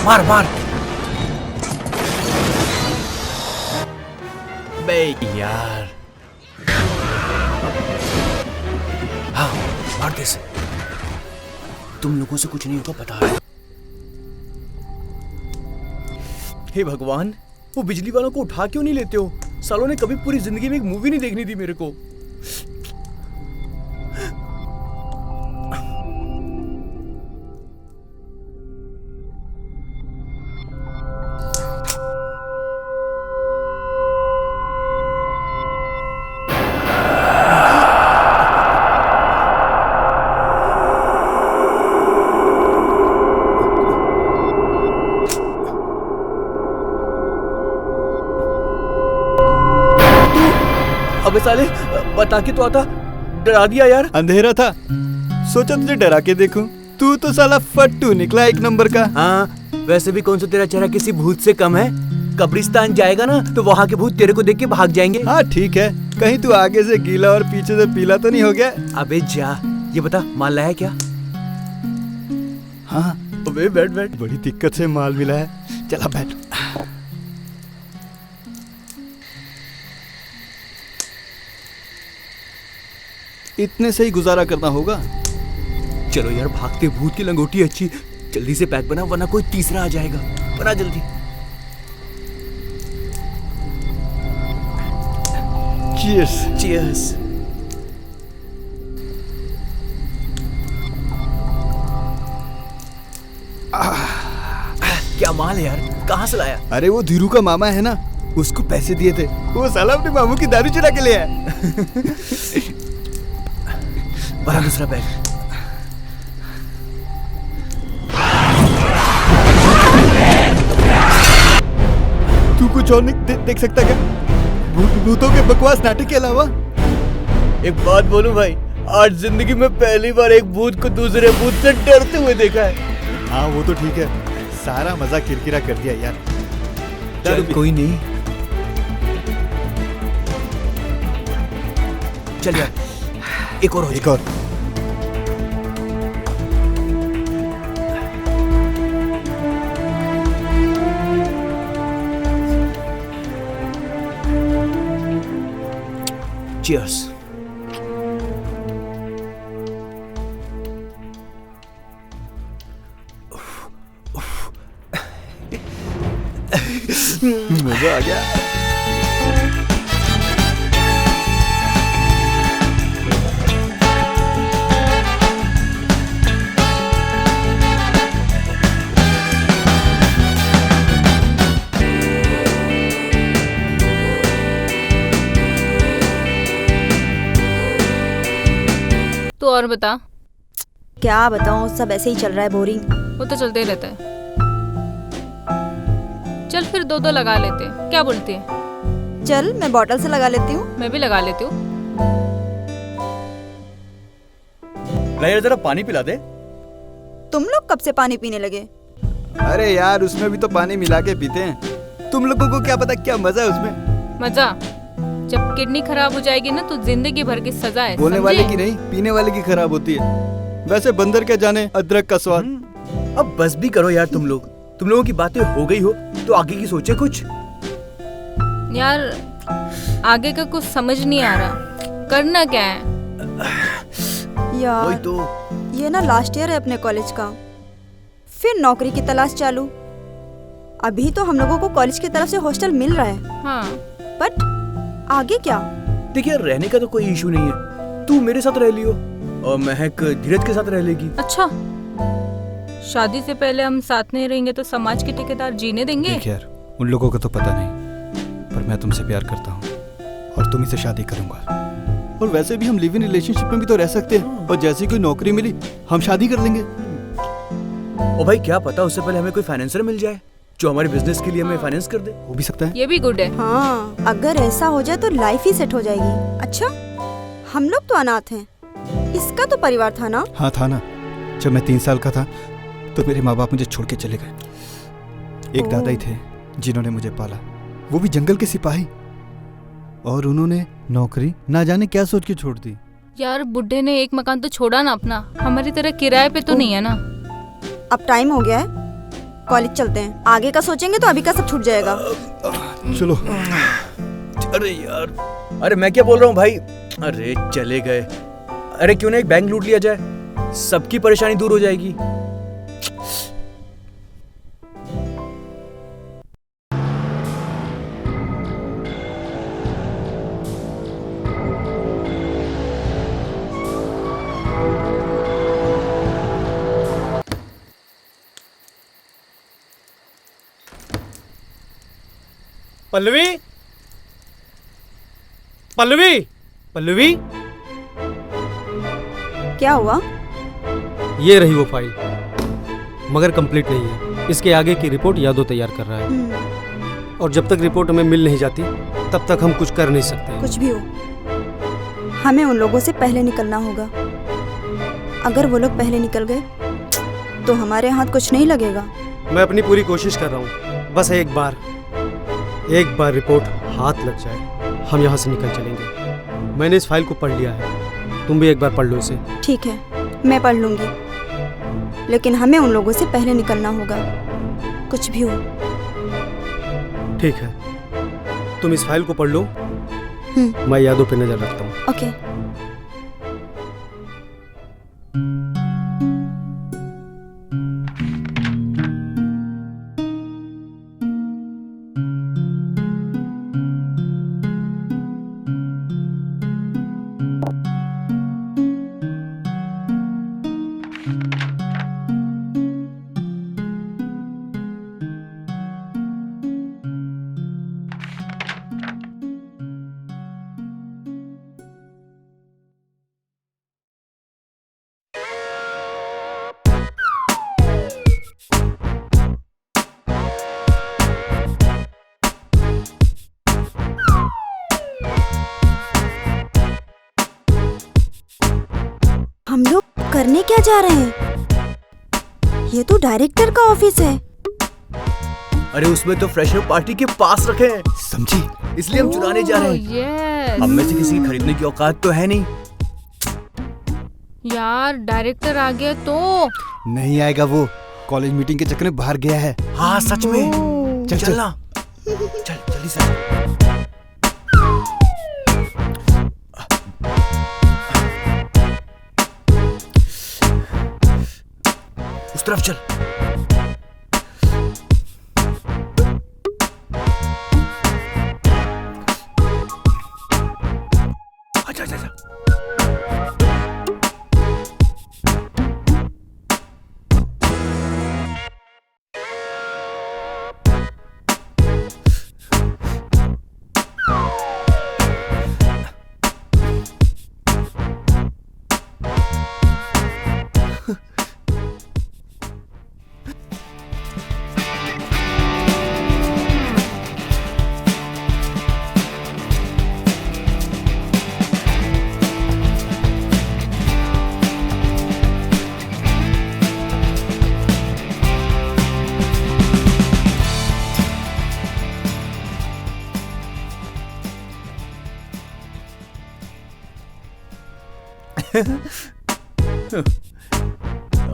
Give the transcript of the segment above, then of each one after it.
मार मार। बे यार, हाँ मार दे इसे। तुम लोगों से कुछ नहीं होगा पता है। हे भगवान, वो बिजली वालों को उठा क्यों नहीं लेते हो? सालों ने कभी पूरी जिंदगी में एक मूवी नहीं देखनी थी मेरे को। अबे साले, बता के तो आता, डरा दिया यार। अंधेरा था, सोचा तुझे डरा के देखूं। तू तो साला फट्टू निकला एक नंबर का। हाँ, वैसे भी कौन सा तेरा चेहरा किसी भूत से कम है। कब्रिस्तान जाएगा ना तो वहाँ के भूत तेरे को देख के भाग जाएंगे। हाँ ठीक है, कहीं तू आगे से गीला और पीछे से पीला तो नहीं हो गया? अबे जा, ये बता माल लाया क्या? हाँ। अबे बैठ बैठ। बड़ी दिक्कत से माल मिला है, चला बैठ। इतने से ही गुजारा करना होगा। चलो यार, भागते भूत की लंगोटी अच्छी। जल्दी से पैक बना वरना कोई तीसरा आ जाएगा। बना जल्दी। चीयर्स। चीयर्स। क्या माल है यार, कहाँ से लाया? अरे वो धीरू का मामा है ना, उसको पैसे दिए थे, वो साला अपने मामू की दारू चुरा के ले आया। बड़ा दूसरा बैग। तू कुछ और नहीं देख सकता क्या? भूतों के बकवास नाटक के अलावा? एक बात बोलूं भाई, आज जिंदगी में पहली बार एक भूत को दूसरे भूत से डरते हुए देखा है। हाँ वो तो ठीक है, सारा मजा किरकिरा कर दिया यार। चल कोई नहीं, चल यार एक और हो एक और। Cheers. मजा आ गया। तो और बता। क्या बताऊं, सब ऐसे ही चल रहा है, बोरिंग। वो तो चलते ही रहता है। चल फिर दो दो लगा लेते हैं, क्या बोलती है? चल मैं बॉटल से लगा लेती हूँ। मैं भी लगा लेती हूँ। यार जरा पानी पिला दे। तुम लोग कब से पानी पीने लगे? अरे यार उसमें भी तो पानी मिला के पीते हैं, तुम लोगों को क्या पता क्या मजा है उसमें। मजा? जब किडनी खराब हो जाएगी ना तो जिंदगी भर की सजा है। बोलने वाले की नहीं, पीने वाले की खराब होती है। वैसे बंदर क्या जाने अदरक का स्वाद। अब बस भी करो यार तुम लोगों की बातें हो गई हो तो आगे की सोचे कुछ। यार आगे का कुछ समझ नहीं आ रहा, करना क्या है? यार वही तो। ये ना लास्ट ईयर है अपने कॉलेज का, फिर नौकरी की तलाश चालू। अभी तो हम लोगों को कॉलेज की तरफ से हॉस्टल मिल रहा है। हाँ। बट आगे क्या? देखिए रहने का तो कोई इशू नहीं है, तू मेरे साथ रह लियो और महक धीरज के साथ रह लेगी। अच्छा, शादी से पहले हम साथ नहीं रहेंगे तो समाज के ठेकेदार जीने देंगे? देख यार, उन लोगों का तो पता नहीं, पर मैं तुमसे प्यार करता हूँ और तुम्ही से शादी करूंगा। और वैसे भी हम लिव इन रिलेशनशिप में भी तो रह सकते हैं, और जैसे कोई नौकरी मिली हम शादी कर लेंगे। ओ भाई क्या पता उससे पहले हमें कोई फाइनेंसर मिल जाए जो हमारे बिजनेस के लिए हमें फाइनेंस कर दे। हो भी सकता है। ये भी गुड है। हाँ, अगर ऐसा हो जाए तो लाइफ ही सेट हो जाएगी। अच्छा, हम लोग तो अनाथ हैं, इसका तो परिवार था ना? हाँ था ना, जब मैं 3 साल का था तो मेरे माँ बाप मुझे छोड़ के चले गए। एक दादा ही थे जिन्होंने मुझे पाला, वो भी जंगल के सिपाही, और उन्होंने नौकरी ना जाने क्या सोच के छोड़ दी। यार बुड्ढे ने एक मकान तो छोड़ा ना अपना, हमारी तरह किराए पे तो नहीं है ना। अब टाइम हो गया है, कॉलेज चलते हैं, आगे का सोचेंगे तो अभी का सब छूट जाएगा। चलो। अरे यार, अरे मैं क्या बोल रहा हूँ भाई। अरे चले गए। अरे क्यों ना एक बैंक लूट लिया जाए, सबकी परेशानी दूर हो जाएगी। पल्लवी, पल्लवी, पल्लवी, क्या हुआ? ये रही वो फाइल, मगर कंप्लीट नहीं है। इसके आगे की रिपोर्ट यादव तैयार कर रहा है और जब तक रिपोर्ट हमें मिल नहीं जाती तब तक हम कुछ कर नहीं सकते। कुछ भी हो, हमें उन लोगों से पहले निकलना होगा। अगर वो लोग पहले निकल गए तो हमारे हाथ कुछ नहीं लगेगा। मैं अपनी पूरी कोशिश कर रहा हूँ, बस एक बार रिपोर्ट हाथ लग जाए, हम यहाँ से निकल चलेंगे। मैंने इस फाइल को पढ़ लिया है, तुम भी एक बार पढ़ लो इसे। ठीक है, मैं पढ़ लूंगी, लेकिन हमें उन लोगों से पहले निकलना होगा, कुछ भी हो। ठीक है, तुम इस फाइल को पढ़ लो, मैं यादों पे नजर रखता हूँ। ओके। हम लोग करने क्या जा रहे हैं? ये तो डायरेक्टर का ऑफिस है। अरे उसमें तो फ्रेशर पार्टी के पास रखे हैं, समझी? इसलिए हम चुराने जा रहे हैं। यस हम में से किसी की खरीदने की औकात तो है नहीं। यार, डायरेक्टर आ गया तो नहीं आएगा वो, कॉलेज मीटिंग के चक्कर में बाहर गया है। हाँ सच में। चल चल। चलना, चल जल्दी से। उस तरफ चल। आजा आजा आजा।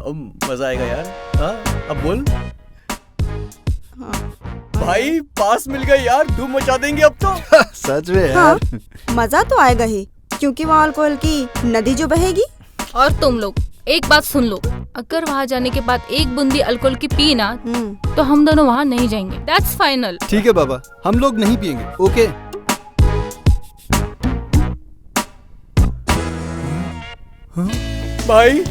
अब मजा आएगा यार। हाँ अब बोल। भाई पास मिल गए यार, धूम मचा देंगे अब तो। सच में यार। हाँ, मजा तो आएगा ही, क्योंकि वहाँ अल्कोहल की नदी जो बहेगी। और तुम लोग एक बात सुन लो, अगर वहाँ जाने के बाद एक बूंदी अल्कोहल की पी ना तो हम दोनों वहाँ नहीं जाएंगे। That's final. ठीक है बाबा, हम लोग नहीं पियेंगे। ओके। भाई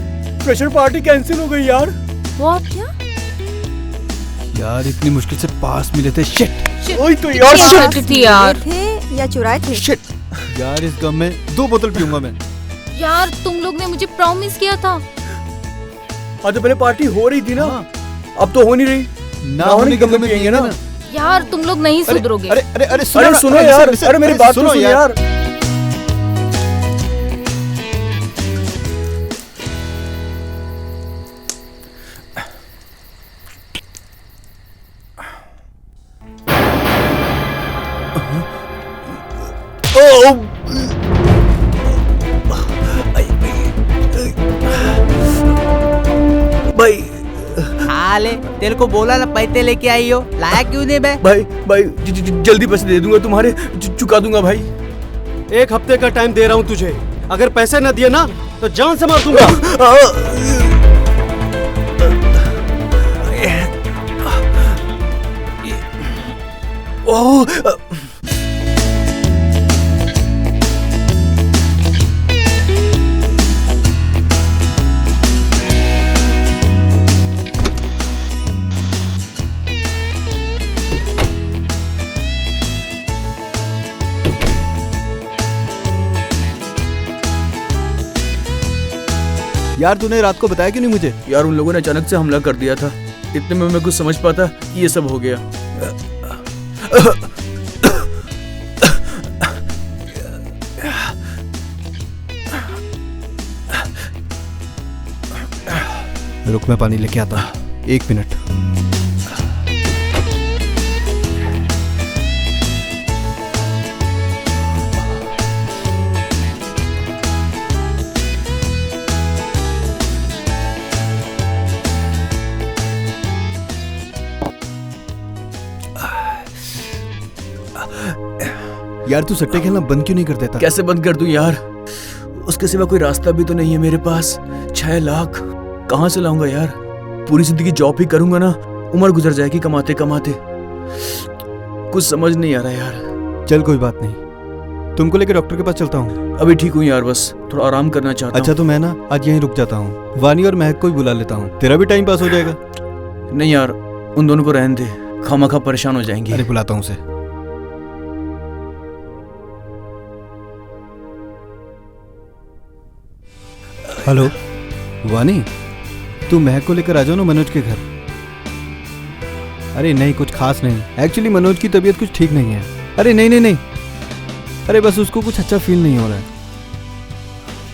फ्रेशर पार्टी कैंसिल हो गई यार। व्हाट? क्या? यार इतनी मुश्किल से पास मिले थे। शिट। ओए तो यार shit थी यार। थे या चुराए थे? शिट। यार इस गम में 2 बोतल पीऊंगा मैं। यार तुम लोग ने मुझे प्रॉमिस किया था। आज तो पहले पार्टी हो रही थी ना, अब तो हो नहीं रही। ना होने के गम में पिएंगे ना। यार तुम लोग नहीं सुधरोगे। अरे अरे अरे अरे सुनो यार, अरे मेरी बात तो सुनो यार। भाई साले तेरे को बोला ना पैसे लेके आई हो, लाया क्यों नहीं बे? भाई भाई जल्दी पैसे दे दूंगा तुम्हारे, चुका दूंगा भाई। 1 हफ्ते का टाइम दे रहा हूँ तुझे, अगर पैसे न दिए ना तो जान से मार दूंगा। ओह यार तूने रात को बताया क्यों नहीं मुझे? यार उन लोगों ने अचानक से हमला कर दिया था, इतने में मैं कुछ समझ पाता कि ये सब हो गया। रुक, मैं पानी लेके आता हूँ, 1 मिनट। यार तू सट्टे खेलना बंद क्यों नहीं कर देता? कैसे बंद कर दूं यार, उसके सिवा कोई रास्ता भी तो नहीं है मेरे पास। 6 लाख कहाँ से लाऊंगा यार? पूरी जिंदगी जॉब ही करूंगा ना, उम्र गुजर जाएगी कमाते कमाते। कुछ समझ नहीं आ रहा यार। चल कोई बात नहीं, तुमको लेके डॉक्टर के पास चलता हूँ। अभी ठीक हूँ यार, बस थोड़ा आराम करना चाहता अच्छा तो मैं ना आज यहीं रुक जाता हूँ, वानी और महक को ही बुला लेता हूँ, तेरा भी टाइम पास हो जाएगा। हूँ। नहीं यार, उन दोनों को रहने दे, खामखा परेशान हो जाएंगे। अरे बुलाता हूँ उसे। हेलो वानी, तू महक को लेकर आ जाओ ना मनोज के घर। अरे नहीं, कुछ खास नहीं, एक्चुअली मनोज की तबीयत कुछ ठीक नहीं है। अरे नहीं नहीं नहीं, अरे बस उसको कुछ अच्छा फील नहीं हो रहा है,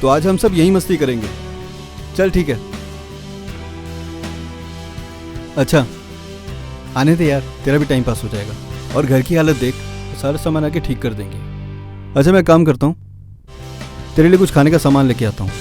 तो आज हम सब यही मस्ती करेंगे। चल ठीक है। अच्छा आने दे यार, तेरा भी टाइम पास हो जाएगा, और घर की हालत देख, सारा सामान आके ठीक कर देंगे। अच्छा मैं काम करता हूँ, तेरे लिए कुछ खाने का सामान लेके आता हूँ।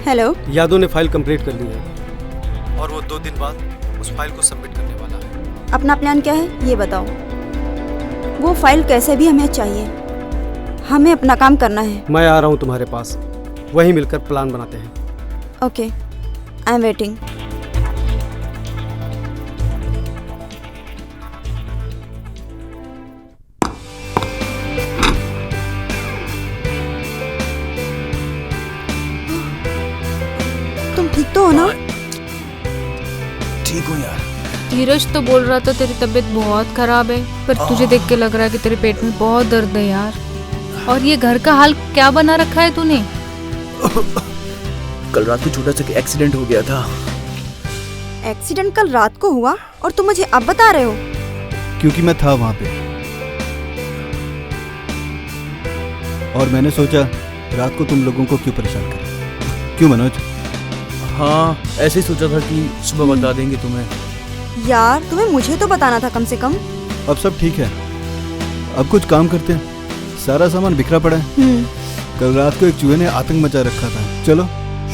हेलो। यादव ने फाइल कंप्लीट कर ली है और वो 2 दिन बाद उस फाइल को सबमिट करने वाला है। अपना प्लान क्या है ये बताओ। वो फाइल कैसे भी हमें चाहिए, हमें अपना काम करना है। मैं आ रहा हूँ तुम्हारे पास, वहीं मिलकर प्लान बनाते हैं। Okay, I am waiting. तुम ठीक तो हो ना? ठीक हूँ यार। धीरज तो बोल रहा था तेरी तबीयत बहुत खराब है, पर तुझे देख के लग रहा है कि तेरे पेट में बहुत दर्द है यार। और ये घर का हाल क्या बना रखा है तूने? कल रात को छोटा सा एक्सीडेंट हो गया था। एक्सीडेंट कल रात को हुआ और तुम मुझे अब बता रहे हो? क्योंकि मैं था वहां पे और मैंने सोचा रात को तुम लोगों को क्यों परेशान करें। क्यों मनोज? हाँ ऐसे ही सोचा था कि सुबह बता देंगे तुम्हें। यार तुम्हें मुझे तो बताना था कम से कम। अब सब ठीक है, अब कुछ काम करते हैं, सारा सामान बिखरा पड़ा है। कल रात को एक चूहे ने आतंक मचा रखा था। चलो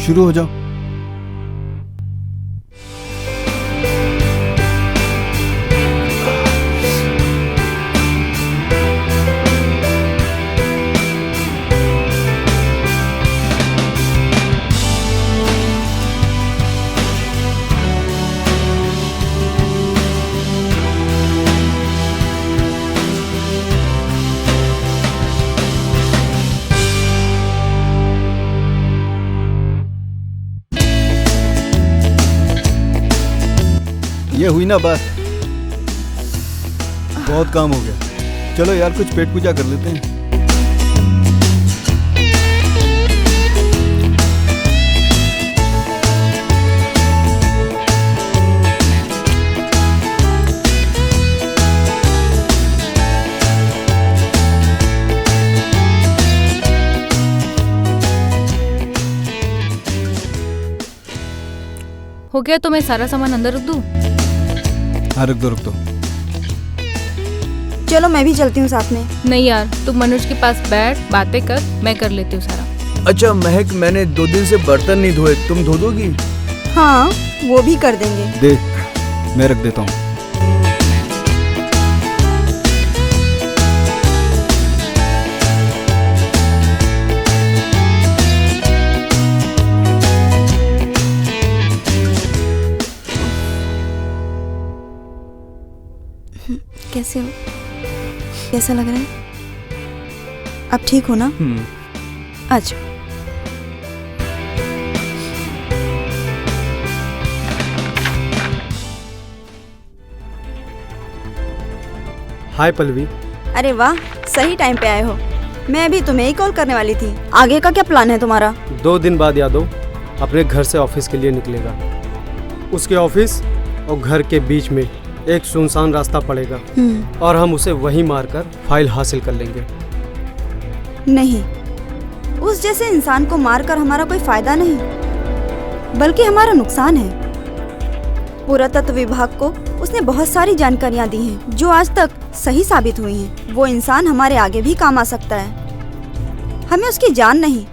शुरू हो जाओ। ये हुई ना बात, बहुत काम हो गया। चलो यार कुछ पेट पूजा कर लेते हैं। हो गया तो मैं सारा सामान अंदर रख दूँ? हाँ रख दो। चलो मैं भी चलती हूँ साथ में। नहीं यार, तुम मनोज के पास बैठ, बातें कर, मैं कर लेती हूँ सारा। अच्छा महक, मैंने 2 दिन से बर्तन नहीं धोए, तुम धो दोगी? हाँ वो भी कर देंगे। दे, मैं रख देता हूँ। कैसे हो? कैसा लग रहा है? अब ठीक हो ना? अच्छा। हाय पल्लवी। अरे वाह, सही टाइम पे आए हो। मैं अभी तुम्हें ही कॉल करने वाली थी। आगे का क्या प्लान है तुम्हारा? 2 दिन बाद यादव अपने घर से ऑफिस के लिए निकलेगा। उसके ऑफिस और घर के बीच में एक सुनसान रास्ता पड़ेगा और हम उसे वहीं मारकर फाइल हासिल कर लेंगे। नहीं, उस जैसे इंसान को मारकर हमारा कोई फायदा नहीं, बल्कि हमारा नुकसान है। पुरातत्व विभाग को उसने बहुत सारी जानकारियां दी हैं जो आज तक सही साबित हुई हैं। वो इंसान हमारे आगे भी काम आ सकता है। हमें उसकी जान नहीं,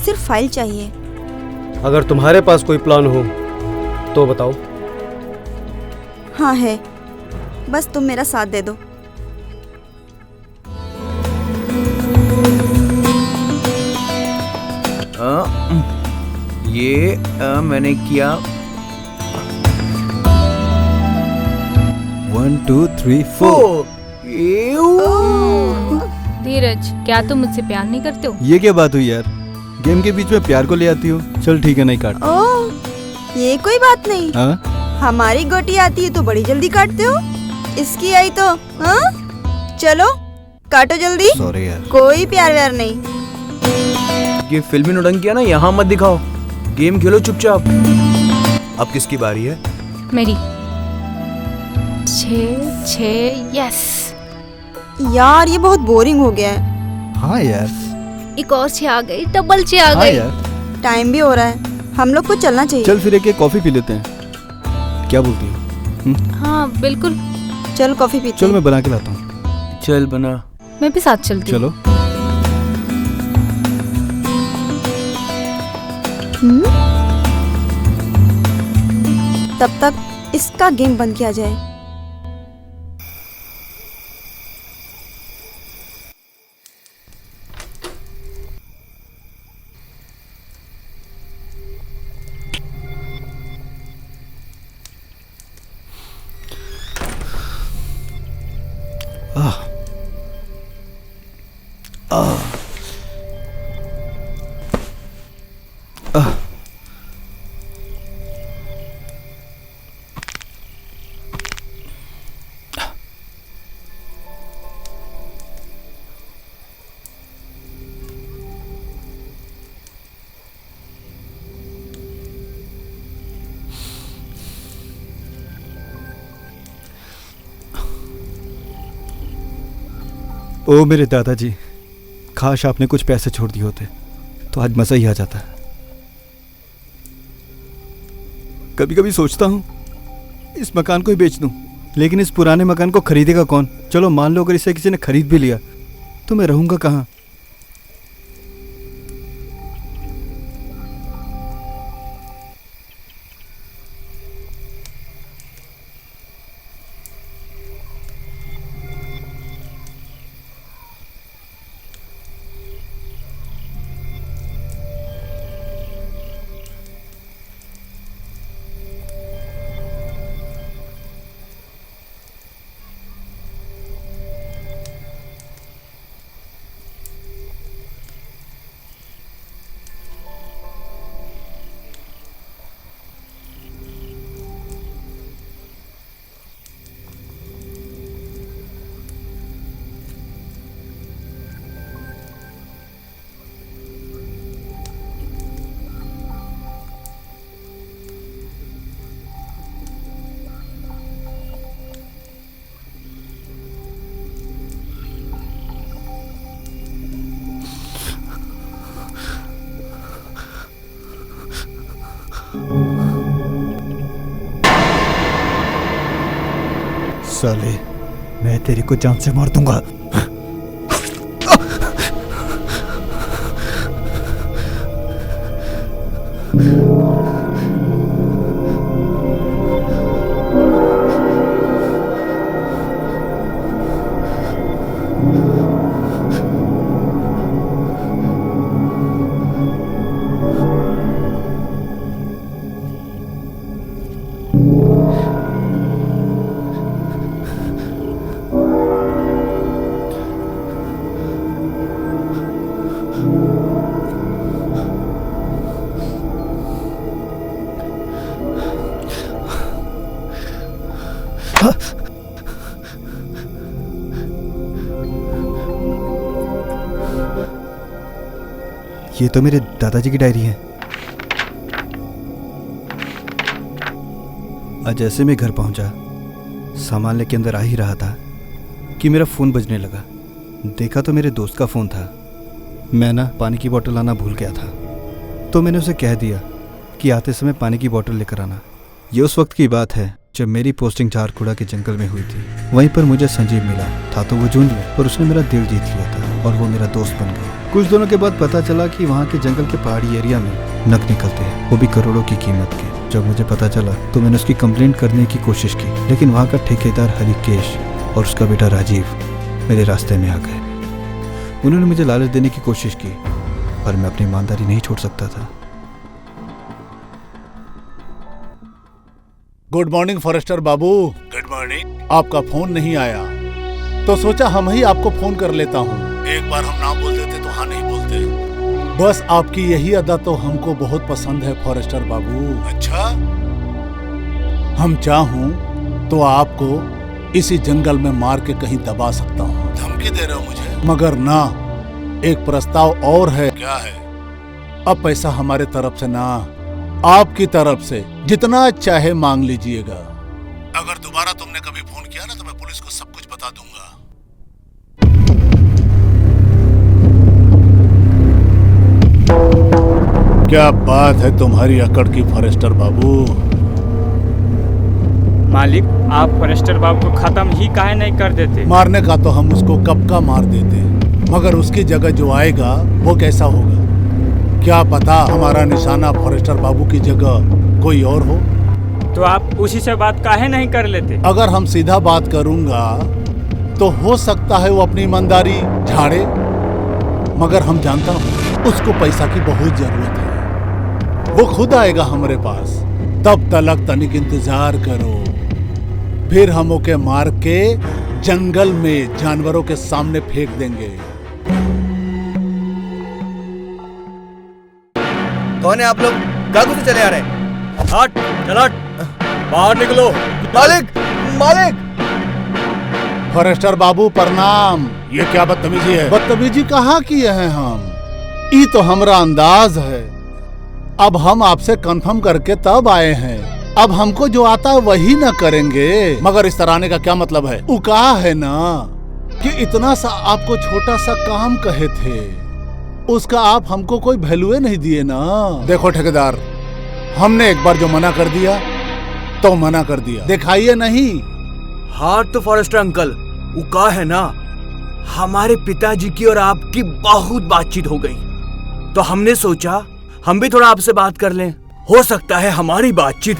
सिर्फ फाइल चाहिए। अगर तुम्हारे पास कोई प्लान हो तो बताओ। हाँ है, बस तुम मेरा साथ दे दो। मैंने किया। 1 2 3 4। धीरज, क्या तुम मुझसे प्यार नहीं करते हो? ये क्या बात हुई यार? गेम के बीच में प्यार को ले आती हो। चल ठीक है, नहीं काट। ओह, ये कोई बात नहीं। हाँ? हमारी गोटी आती है तो बड़ी जल्दी काटते हो, इसकी आई तो हाँ? चलो काटो जल्दी। सॉरी यार। कोई प्यार व्यार नहीं। ये फिल्मी नौटंकियां ना यहाँ मत दिखाओ, गेम खेलो चुपचाप। अब किसकी बारी है? मेरी। 6 यस। यार ये बहुत बोरिंग हो गया है। हाँ यार। एक और 6 आ गई, डबल 6 आ हाँ गई। यार। टाइम भी हो रहा है, हम लोग को चलना चाहिए। चल फिर एक कॉफी पी लेते हैं, क्या बोलती है? हाँ बिल्कुल। चल कॉफी पीते चल हैं। मैं बना के लाता हूँ। चल बना। मैं भी साथ चलती हूँ। चलो। तब तक इसका गेम बंद किया जाए। ओ मेरे दादाजी, काश आपने कुछ पैसे छोड़ दिए होते तो आज मज़ा ही आ जाता। कभी कभी सोचता हूँ इस मकान को ही बेच दूँ, लेकिन इस पुराने मकान को खरीदेगा कौन? चलो मान लो अगर इसे किसी ने खरीद भी लिया तो मैं रहूँगा कहाँ? साले, मैं तेरे को जान से मार दूंगा। ये तो मेरे दादाजी की डायरी है। आज जैसे मैं घर पहुंचा, सामान लेके अंदर आ ही रहा था कि मेरा फ़ोन बजने लगा। देखा तो मेरे दोस्त का फ़ोन था। मैं ना पानी की बोतल लाना भूल गया था, तो मैंने उसे कह दिया कि आते समय पानी की बोतल लेकर आना। ये उस वक्त की बात है जब मेरी पोस्टिंग झारखुड़ा के जंगल में हुई थी। वहीं पर मुझे संजीव मिला था, तो वो जूनियर, पर उसने मेरा दिल जीत लिया था और वो मेरा दोस्त बन गया। कुछ दिनों के बाद पता चला कि वहाँ के जंगल के पहाड़ी एरिया में नग निकलते हैं, वो भी करोड़ों की कीमत के। जब मुझे पता चला तो मैंने उसकी कंप्लेंट करने की कोशिश की, लेकिन वहाँ का ठेकेदार हरिकेश और उसका बेटा राजीव मेरे रास्ते में आ गए। उन्होंने मुझे लालच देने की कोशिश की, पर मैं अपनी ईमानदारी नहीं छोड़ सकता था। गुड मॉर्निंग फॉरेस्टर बाबू। Good morning. आपका फोन नहीं आया तो सोचा हम ही आपको फोन कर लेता हूँ। एक बार हम ना बोल देते तो हाँ नहीं बोलते। बस आपकी यही अदा तो हमको बहुत पसंद है फॉरेस्टर बाबू। अच्छा, हम चाहूँ तो आपको इसी जंगल में मार के कहीं दबा सकता हूँ। धमकी दे रहे हो मुझे? मगर ना, एक प्रस्ताव और है। क्या है? अब पैसा हमारे तरफ से ना, आपकी तरफ से जितना चाहे मांग लीजिएगा। अगर दोबारा तुमने कभी फोन किया ना तो मैं पुलिस को सब कुछ बता दूंगा। क्या बात है तुम्हारी अकड़ की फॉरेस्टर बाबू। मालिक, आप फॉरेस्टर बाबू को खत्म ही काहे नहीं कर देते? मारने का तो हम उसको कब का मार देते, मगर उसकी जगह जो आएगा वो कैसा होगा? क्या पता हमारा निशाना फॉरेस्टर बाबू की जगह कोई और हो। तो आप उसी से बात काहे नहीं कर लेते? अगर हम सीधा बात करूंगा तो हो सकता है वो अपनी ईमानदारी झाड़े, मगर हम जानता हूँ उसको पैसा की बहुत जरूरत है। वो खुद आएगा हमारे पास, तब तलक तनिक इंतजार करो, फिर हम ओके मार के जंगल में जानवरों के सामने फेंक देंगे। कौन है आप लोग? कागज से चले आ रहे? हट, चल हट, बाहर निकलो। मालिक, मालिक। फॉरेस्टर बाबू प्रणाम। ये क्या बदतमीजी है? बदतमीजी कहाँ किए हैं हम? ये तो हमारा अंदाज है। अब हम आपसे कंफर्म करके तब आए हैं। अब हमको जो आता है वही ना करेंगे। मगर इस तरह आने का क्या मतलब है? उका है ना कि इतना सा आपको छोटा सा काम कहे थे, उसका आप हमको कोई वैल्यू नहीं दिए ना। देखो ठेकेदार, हमने एक बार जो मना कर दिया तो मना कर दिया, दिखाइए नहीं। हाँ तो फॉरेस्टर अंकल, उका है ना, हमारे पिताजी की और आपकी बहुत बातचीत हो गई, तो हमने सोचा हम भी थोड़ा आपसे बात कर लें। हो सकता है हमारी बातचीत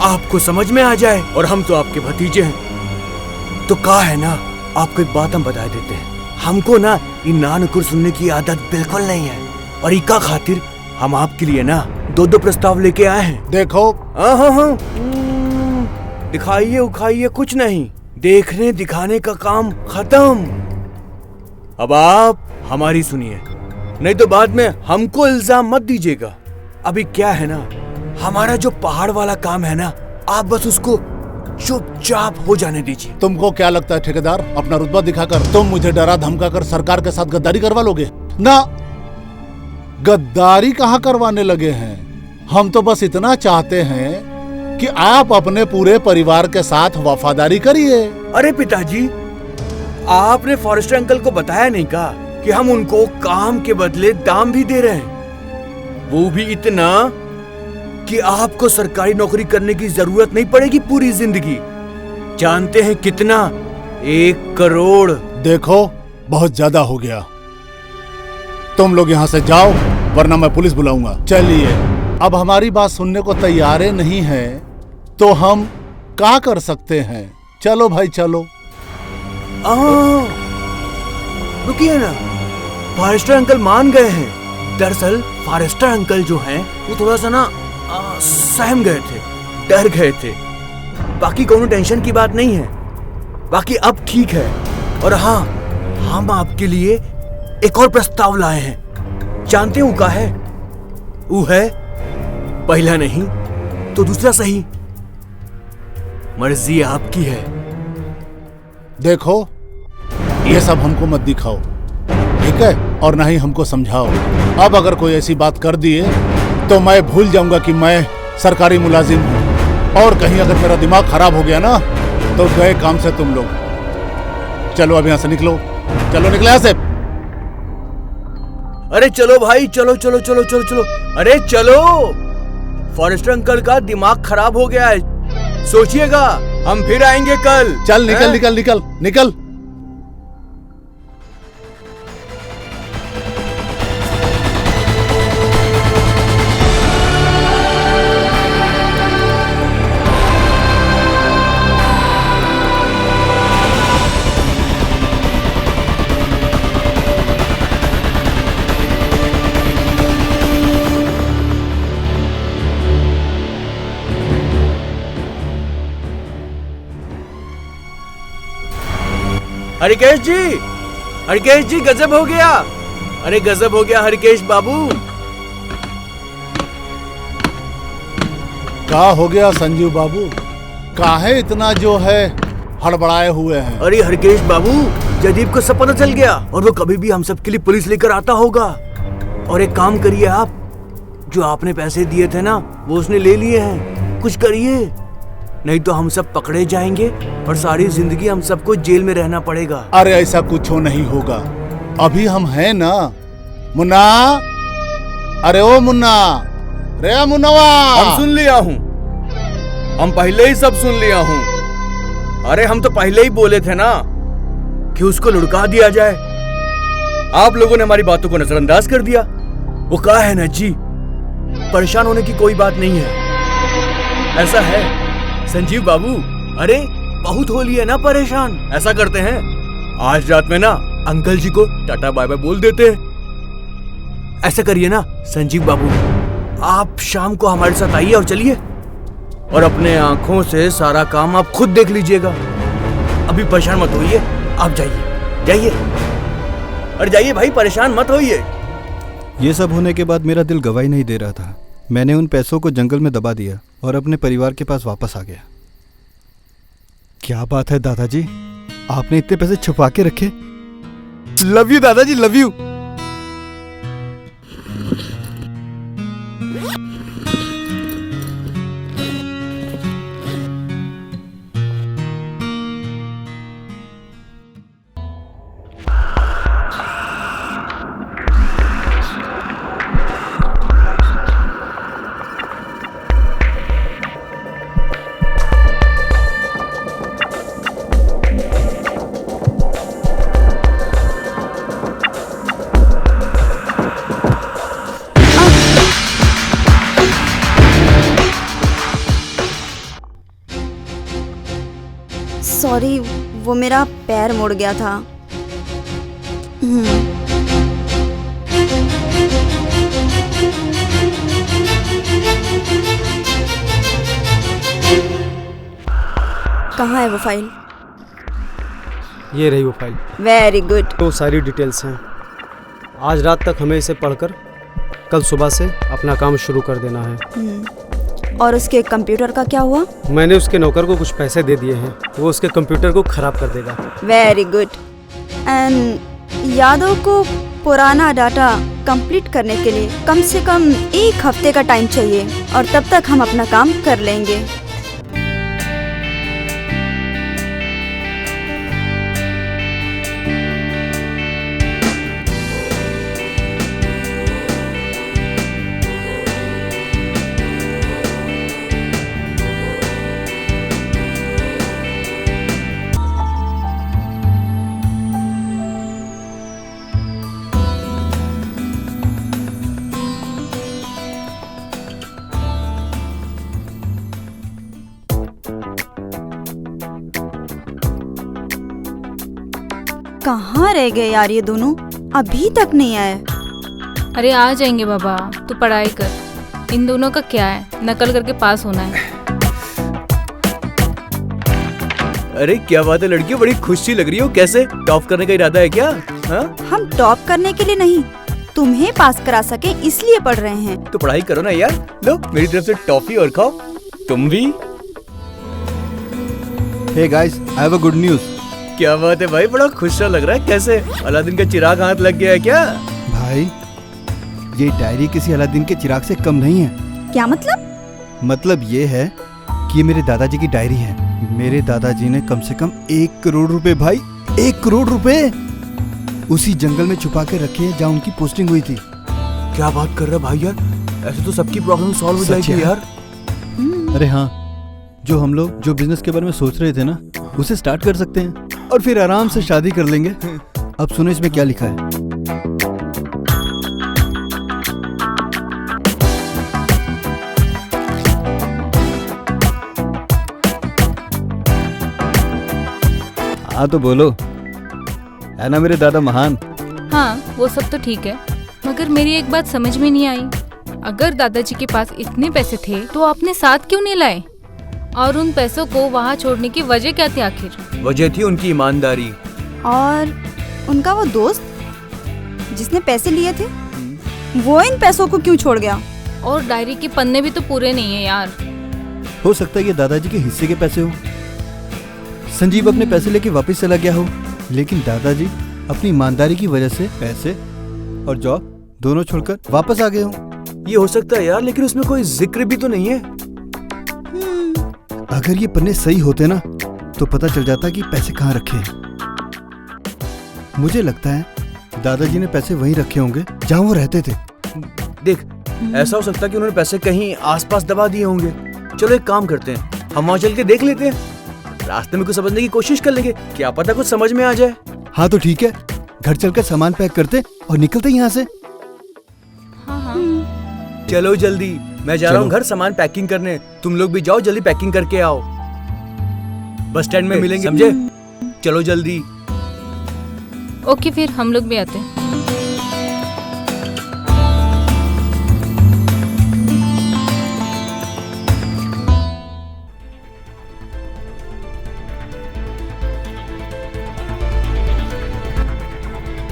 आपको समझ में आ जाए, और हम तो आपके भतीजे हैं। तो कहा है ना, आपको एक बात हम बता देते हैं, हमको ना ये नानुकुर सुनने की आदत बिल्कुल नहीं है, और इका खातिर हम आपके लिए ना दो प्रस्ताव लेके आए हैं। देखो, हाँ, दिखाइए उखाइए कुछ नहीं, देखने दिखाने का काम खत्म। अब आप हमारी सुनिए, नहीं तो बाद में हमको इल्जाम मत दीजिएगा। अभी क्या है ना, हमारा जो पहाड़ वाला काम है ना, आप बस उसको चुपचाप हो जाने दीजिए। तुमको क्या लगता है ठेकेदार, अपना रुतबा दिखाकर तुम मुझे डरा धमका कर सरकार के साथ गद्दारी करवा लोगे? ना, गद्दारी कहाँ करवाने लगे हैं। हम तो बस इतना चाहते हैं कि आप अपने पूरे परिवार के साथ वफादारी करिए। अरे पिताजी, आपने फॉरेस्टर अंकल को बताया नहीं का कि हम उनको काम के बदले दाम भी दे रहे हैं, वो भी इतना कि आपको सरकारी नौकरी करने की जरूरत नहीं पड़ेगी पूरी जिंदगी। जानते हैं कितना? 1 करोड़। देखो बहुत ज्यादा हो गया, तुम लोग यहाँ से जाओ वरना मैं पुलिस बुलाऊंगा। चलिए, अब हमारी बात सुनने को तैयार नहीं है तो हम क्या कर सकते हैं? चलो भाई चलो। रुकिए ना, फॉरेस्टर अंकल मान गए हैं। दरअसल फॉरेस्टर अंकल जो हैं वो थोड़ा सा ना सहम गए थे, डर गए थे। बाकी कोनो टेंशन की बात नहीं है, बाकी अब ठीक है। और हाँ, हम आपके लिए एक और प्रस्ताव लाए हैं। जानते हो क्या है? वो है पहला नहीं तो दूसरा सही, मर्जी आपकी है। देखो ये सब हमको मत दिखाओ, ठीक है? और ना ही हमको समझाओ। अब अगर कोई ऐसी बात कर दिए तो मैं भूल जाऊंगा कि मैं सरकारी मुलाजिम हूँ, और कहीं अगर मेरा दिमाग खराब हो गया ना तो गए काम से तुम लोग। चलो अब यहाँ से निकलो, चलो निकले यहाँ से। अरे चलो भाई, चलो चलो चलो चलो चलो, अरे चलो। फॉरेस्टर अंकल का दिमाग खराब हो गया है, सोचिएगा हम फिर आएंगे कल। चल निकल निकल निकल निकल। हरिकेश जी, हरिकेश जी, गजब हो गया। अरे गजब हो गया हरिकेश बाबू। क्या हो गया संजीव बाबू? काहे इतना जो है हड़बड़ाए हुए हैं? अरे हरिकेश बाबू, जयदीप को सब पता चल गया और वो कभी भी हम सब के लिए पुलिस लेकर आता होगा। और एक काम करिए आप, जो आपने पैसे दिए थे ना वो उसने ले लिए हैं, कुछ करिए, नहीं तो हम सब पकड़े जाएंगे और सारी जिंदगी हम सबको जेल में रहना पड़ेगा। अरे ऐसा कुछ नहीं होगा, अभी हम हैं ना। मुन्ना, अरे ओ मुन्ना, रे मुन्नवा। हम सुन लिया हूँ, हम पहले ही सब सुन लिया हूँ। अरे हम तो पहले ही बोले थे ना कि उसको लुढ़का दिया जाए। आप लोगों ने हमारी बातों को नजरअंदाज कर दिया। वो कहा है ना जी, परेशान होने की कोई बात नहीं है। ऐसा है संजीव बाबू, अरे बहुत हो लिए ना परेशान। ऐसा करते हैं, आज रात में ना अंकल जी को टाटा बाय बाय बोल देते हैं। ऐसा करिए ना संजीव बाबू, आप शाम को हमारे साथ आइए और चलिए, और अपने आंखों से सारा काम आप खुद देख लीजिएगा। अभी परेशान मत होइए, आप जाइए जाइए, अरे जाइए भाई, परेशान मत होइए। ये सब होने के बाद मेरा दिल गवाही नहीं दे रहा था। मैंने उन पैसों को जंगल में दबा दिया और अपने परिवार के पास वापस आ गया। क्या बात है दादाजी, आपने इतने पैसे छुपा के रखे? लव यू दादाजी, लव यू। सॉरी, वो मेरा पैर मुड़ गया था। कहाँ है वो फाइल? ये रही वो फाइल। Very good. तो सारी डिटेल्स हैं। आज रात तक हमें इसे पढ़कर कल सुबह से अपना काम शुरू कर देना है। और उसके कंप्यूटर का क्या हुआ? मैंने उसके नौकर को कुछ पैसे दे दिए हैं, वो उसके कंप्यूटर को खराब कर देगा। Very good. एंड यादव को पुराना डाटा कंप्लीट करने के लिए कम से कम 1 हफ्ते का टाइम चाहिए, और तब तक हम अपना काम कर लेंगे। कहाँ रह गए यार ये दोनों, अभी तक नहीं आए। अरे आ जाएंगे बाबा, तू पढ़ाई कर। इन दोनों का क्या है, नकल करके पास होना है। अरे क्या बात है लड़कियों, बड़ी खुशी लग रही हो। कैसे, टॉप करने का इरादा है क्या? हाँ? हम टॉप करने के लिए नहीं, तुम्हें पास करा सके इसलिए पढ़ रहे हैं। तो पढ़ाई करो ना यार। लो मेरी तरफ से टॉफी और खाओ। तुम भी। Hey guys, I have a good news. क्या बात है भाई, बड़ा खुश सा लग रहा है। कैसे, अलादीन का चिराग हाथ लग गया है क्या? भाई, ये डायरी किसी अलादीन के चिराग से कम नहीं है। क्या मतलब? मतलब ये है कि ये मेरे दादाजी की डायरी है। मेरे दादाजी ने कम से कम 1 करोड़ रुपए, भाई 1 करोड़ रुपए उसी जंगल में छुपा के रखे हैं जहाँ उनकी पोस्टिंग हुई थी। क्या बात कर रहा है भाई यार, ऐसे तो सबकी प्रॉब्लम सॉल्व हो सच जाएगी है। यार। अरे हाँ, जो हम लोग जो बिजनेस के बारे में सोच रहे थे ना, उसे स्टार्ट कर सकते हैं और फिर आराम से शादी कर लेंगे। अब सुनो इसमें क्या लिखा है। हाँ तो बोलो, है ना मेरे दादा महान। हाँ वो सब तो ठीक है, मगर मेरी एक बात समझ में नहीं आई। अगर दादाजी के पास इतने पैसे थे तो आपने साथ क्यों नहीं लाए? और उन पैसों को वहाँ छोड़ने की वजह क्या थी आखिर? वजह थी उनकी ईमानदारी। और उनका वो दोस्त जिसने पैसे लिए थे, वो इन पैसों को क्यों छोड़ गया? और डायरी के पन्ने भी तो पूरे नहीं है यार। हो सकता है ये दादाजी के हिस्से के पैसे हो। संजीव अपने पैसे लेके वापस चला गया हो, लेकिन दादाजी अपनी ईमानदारी की वजह से पैसे और जॉब दोनों छोड़कर वापस आ गए हो। ये हो सकता है यार, लेकिन उसमें कोई जिक्र भी तो नहीं है। अगर ये पन्ने सही होते ना तो पता चल जाता कि पैसे कहाँ रखे हैं। मुझे लगता है दादाजी ने पैसे वहीं रखे होंगे जहाँ वो रहते थे। देख, ऐसा हो सकता है कि उन्होंने पैसे कहीं आसपास दबा दिए होंगे। चलो एक काम करते हैं, हम वहाँ चल के देख लेते हैं। रास्ते में कुछ समझने की कोशिश कर लेंगे, क्या पता कुछ समझ में आ जाए। हाँ तो ठीक है, घर चलकर सामान पैक करते और निकलते यहाँ से। हाँ हाँ। चलो जल्दी, मैं जा रहा हूँ चलो। घर सामान पैकिंग करने। तुम लोग भी जाओ, जल्दी पैकिंग करके आओ। बस स्टैंड में मिलेंगे, समझे? चलो जल्दी। ओके फिर हम लोग भी आते हैं।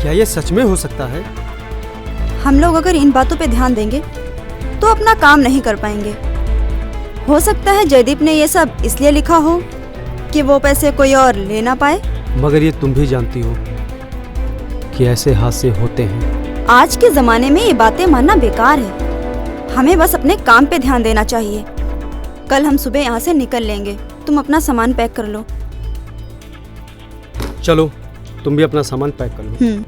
क्या ये सच में हो सकता है? हम लोग अगर इन बातों पे ध्यान देंगे तो अपना काम नहीं कर पाएंगे। हो सकता है जयदीप ने ये सब इसलिए लिखा हो कि वो पैसे कोई और ले ना पाए। मगर ये तुम भी जानती हो कि ऐसे हादसे होते हैं। आज के जमाने में ये बातें मानना बेकार है। हमें बस अपने काम पे ध्यान देना चाहिए। कल हम सुबह यहाँ से निकल लेंगे। तुम अपना सामान पैक कर लो। चलो तुम भी अपना सामान पैक कर लो।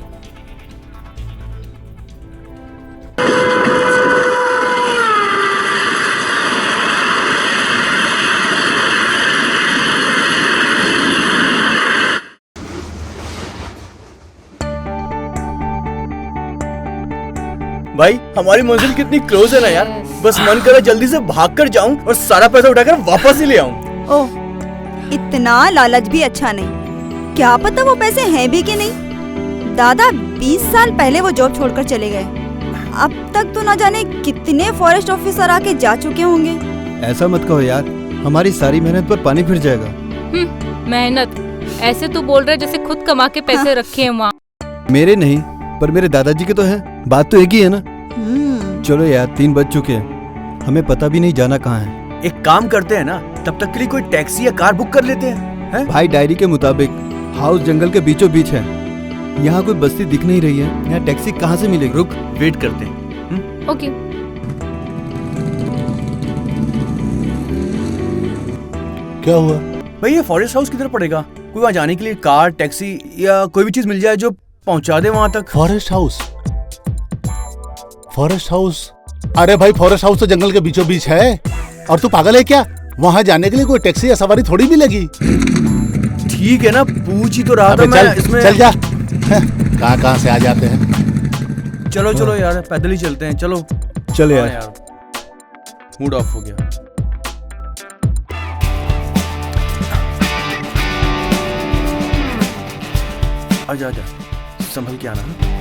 भाई हमारी मंजिल कितनी क्लोज है ना यार। बस मन कर रहा है जल्दी से भाग कर जाऊं और सारा पैसा उठाकर वापस ही ले आऊं। ओह, इतना लालच भी अच्छा नहीं। क्या पता वो पैसे हैं भी कि नहीं। दादा 20 साल पहले वो जॉब छोड़कर चले गए। अब तक तो ना जाने कितने फॉरेस्ट ऑफिसर आके जा चुके होंगे। ऐसा मत कहो यार, हमारी सारी मेहनत पर पानी फिर जाएगा। मेहनत ऐसे तू बोल रहा है जैसे खुद कमा के पैसे रखे हैं वहाँ। मेरे नहीं, पर मेरे दादाजी के तो है। बात तो एक ही है ना। चलो यार, 3 बज चुके हैं, हमें पता भी नहीं जाना कहाँ है। एक काम करते हैं ना, तब तक के लिए कोई टैक्सी या कार बुक कर लेते हैं। भाई डायरी के मुताबिक हाउस जंगल के बीचों बीच है। यहाँ कोई बस्ती दिख नहीं रही है, यहाँ टैक्सी कहाँ से मिलेगी? रुक, वेट करते हैं। ओके। क्या हुआ? भाई ये फॉरेस्ट हाउस किधर पड़ेगा? कोई वहाँ जाने के लिए कार, टैक्सी या कोई भी चीज मिल जाए जो पहुँचा दे वहाँ तक। Forest house? Forest house? अरे भाई, फॉरेस्ट हाउस तो जंगल के बीचों बीच है। और तू पागल है क्या? वहाँ जाने के लिए कोई टैक्सी या सवारी थोड़ी मिलेगी। ठीक है ना, पूछ ही तो रहा था अबे मैं चल, इसमें। चल जा। कहाँ से आ जाते हैं। चलो चलो यार, पैदल ही चलते हैं। चलो चले हाँ यार। मूड ऑफ हो गया। आजा आजा, संभल के आना।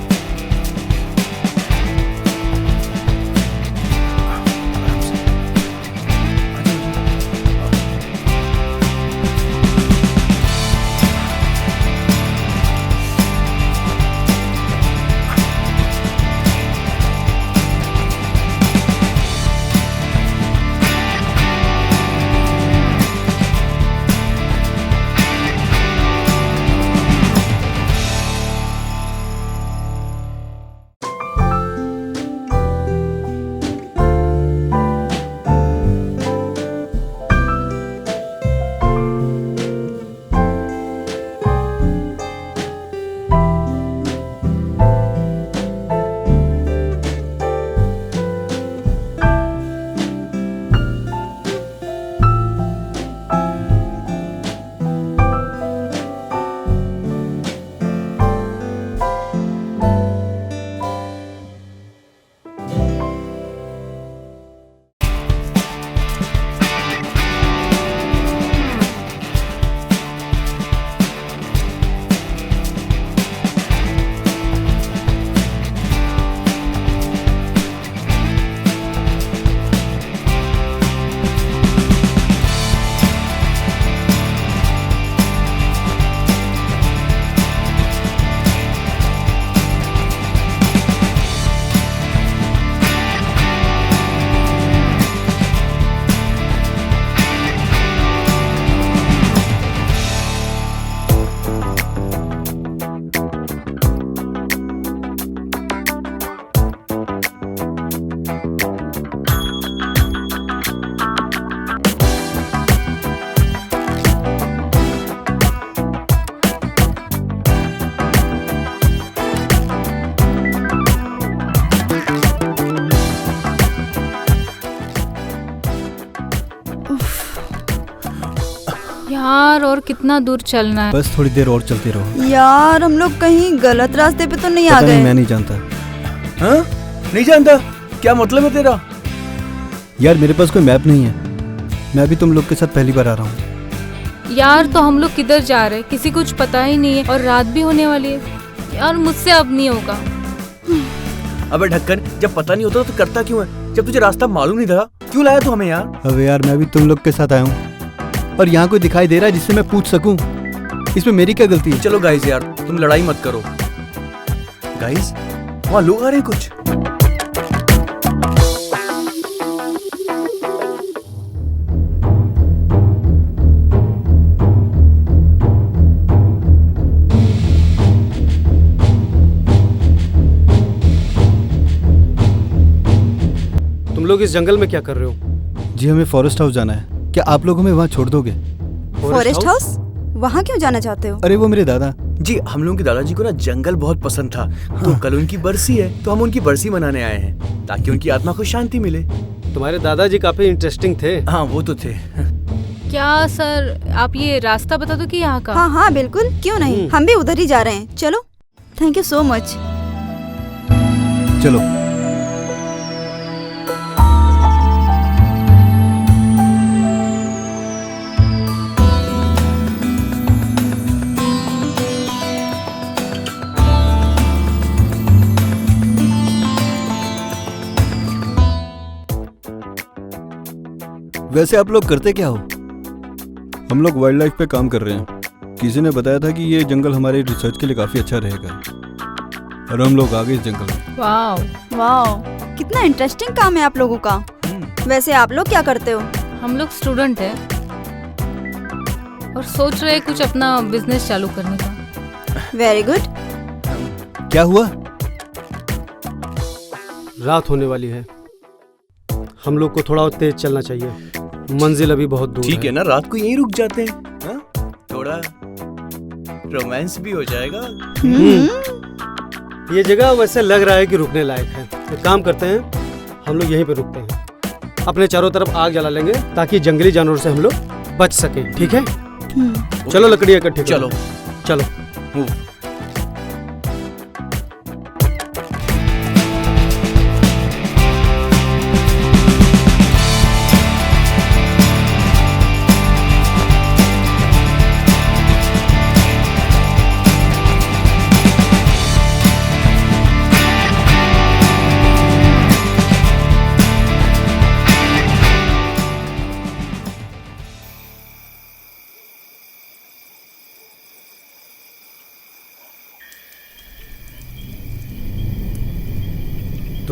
यार और कितना दूर चलना है? बस थोड़ी देर और चलते रहो। यार हम लोग कहीं गलत रास्ते पे तो नहीं आ पता गए? नहीं, मैं नहीं जानता। हाँ? नहीं जानता? क्या मतलब है तेरा? यार मेरे पास कोई मैप नहीं है, मैं अभी तुम लोग के साथ पहली बार आ रहा हूँ। यार तो हम लोग किधर जा रहे हैं? किसी कुछ पता ही नहीं है और रात भी होने वाली है। यार मुझसे अब नहीं होगा। अबे ढक्कन, जब पता नहीं होता तो करता क्यों है? जब तुझे रास्ता मालूम नहीं था क्यों लाया तू हमें यहाँ? अबे यार मैं भी तुम लोग के साथ आया हूँ और यहाँ कोई दिखाई दे रहा है जिससे मैं पूछ सकूं, इसमें मेरी क्या गलती है? चलो गाइस यार, तुम लड़ाई मत करो। गाइस वहाँ लोग आ रहे हैं कुछ। तुम लोग इस जंगल में क्या कर रहे हो? जी हमें फॉरेस्ट हाउस जाना है, क्या आप लोग हमें वहाँ छोड़ दोगे? Forest house? वहाँ क्यों जाना चाहते हो? अरे वो मेरे दादा। जी हम लोगों के दादाजी को ना जंगल बहुत पसंद था। तो कल उनकी बरसी है तो हम उनकी बरसी मनाने आए हैं ताकि उनकी आत्मा को शांति मिले। तुम्हारे दादाजी काफी इंटरेस्टिंग थे। हाँ वो तो थे। क्या सर आप ये रास्ता बता दो कि यहाँ का? हाँ हाँ बिल्कुल, क्यों नहीं, हम भी उधर ही जा रहे हैं। चलो, थैंक यू सो मच। चलो वैसे आप लोग करते क्या हो? हम लोग वाइल्ड लाइफ पे काम कर रहे हैं। किसी ने बताया था कि ये जंगल हमारे रिसर्च के लिए काफी अच्छा रहेगा और हम लोग आ गए इस जंगल में। वाह वाह, कितना इंटरेस्टिंग काम है आप लोगों का। वैसे आप लोग क्या करते हो? हम लोग स्टूडेंट हैं और सोच रहे हैं कुछ अपना बिजनेस चालू करने का। Very good. क्या हुआ? रात होने वाली है, हम लोग को थोड़ा और तेज चलना चाहिए, मंजिल अभी बहुत दूर ठीक है ना, रात को यहीं रुक जाते हैं। हाँ? थोड़ा रोमांस भी हो जाएगा। ये जगह वैसे लग रहा है कि रुकने लायक है। एक काम करते हैं, हम लोग यहीं पे रुकते हैं, अपने चारों तरफ आग जला लेंगे ताकि जंगली जानवरों से हम लोग बच सके। ठीक है? चलो लकड़ियाँ इकट्ठी करो। चलो चलो मूव।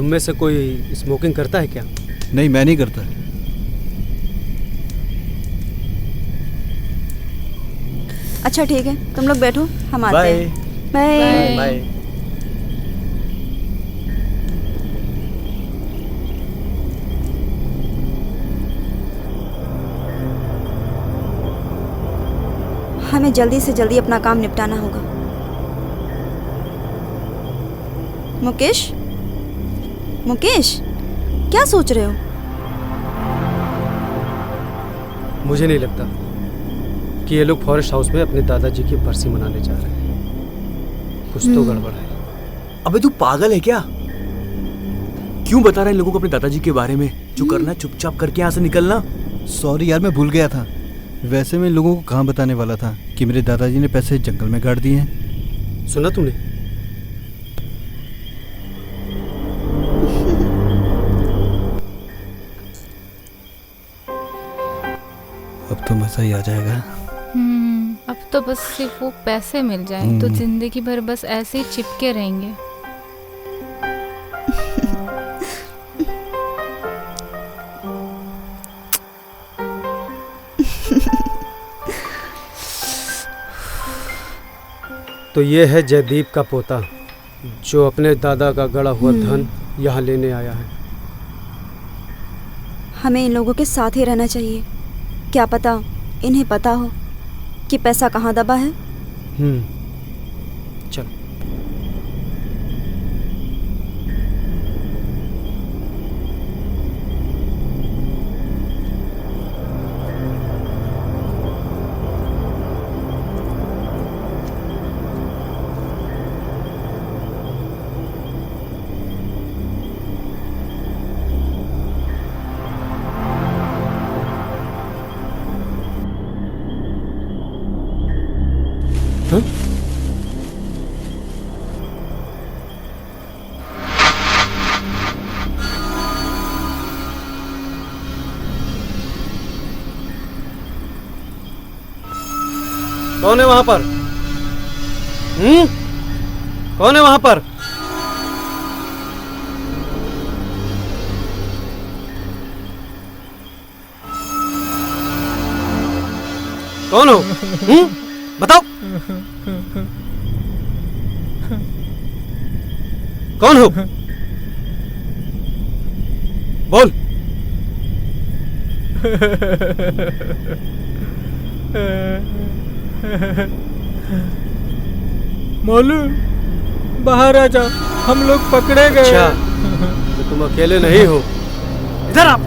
तुम में से कोई स्मोकिंग करता है क्या? नहीं, मैं नहीं करता। अच्छा ठीक है, तुम लोग बैठो, हम आते बाय हैं। बाय। बाय। हमें जल्दी से जल्दी अपना काम निपटाना होगा। मुकेश, मुकेश, क्या सोच रहे हो? मुझे नहीं लगता कि ये लोग फॉरेस्ट हाउस में अपने दादाजी की बरसी मनाने जा रहे हैं। कुछ तो गड़बड़ है। अबे तू पागल है क्या? क्यों बता रहा है इन लोगों को अपने दादाजी के बारे में? जो करना है चुपचाप करके यहाँ से निकलना। सॉरी यार, मैं भूल गया था। वैसे मैं लोगों को कहाँ बताने वाला था कि मेरे दादाजी ने पैसे जंगल में गाड़ दिए हैं। सुना तूने? अब तो मजा ही आ जाएगा। अब तो बस सिर्फ वो पैसे मिल जाए तो जिंदगी भर बस ऐसे ही चिपके रहेंगे। तो ये है जयदीप का पोता जो अपने दादा का गड़ा हुआ धन यहाँ लेने आया है। हमें इन लोगों के साथ ही रहना चाहिए। क्या पता इन्हें पता हो कि पैसा कहाँ दबा है। चल। कौन है वहां पर? कौन है वहां पर? कौन हो? बताओ, कौन हो? बोल। मोलू, बाहर आ जा, हम लोग पकड़े गए। अच्छा, तो तुम अकेले नहीं हो। इधर आप।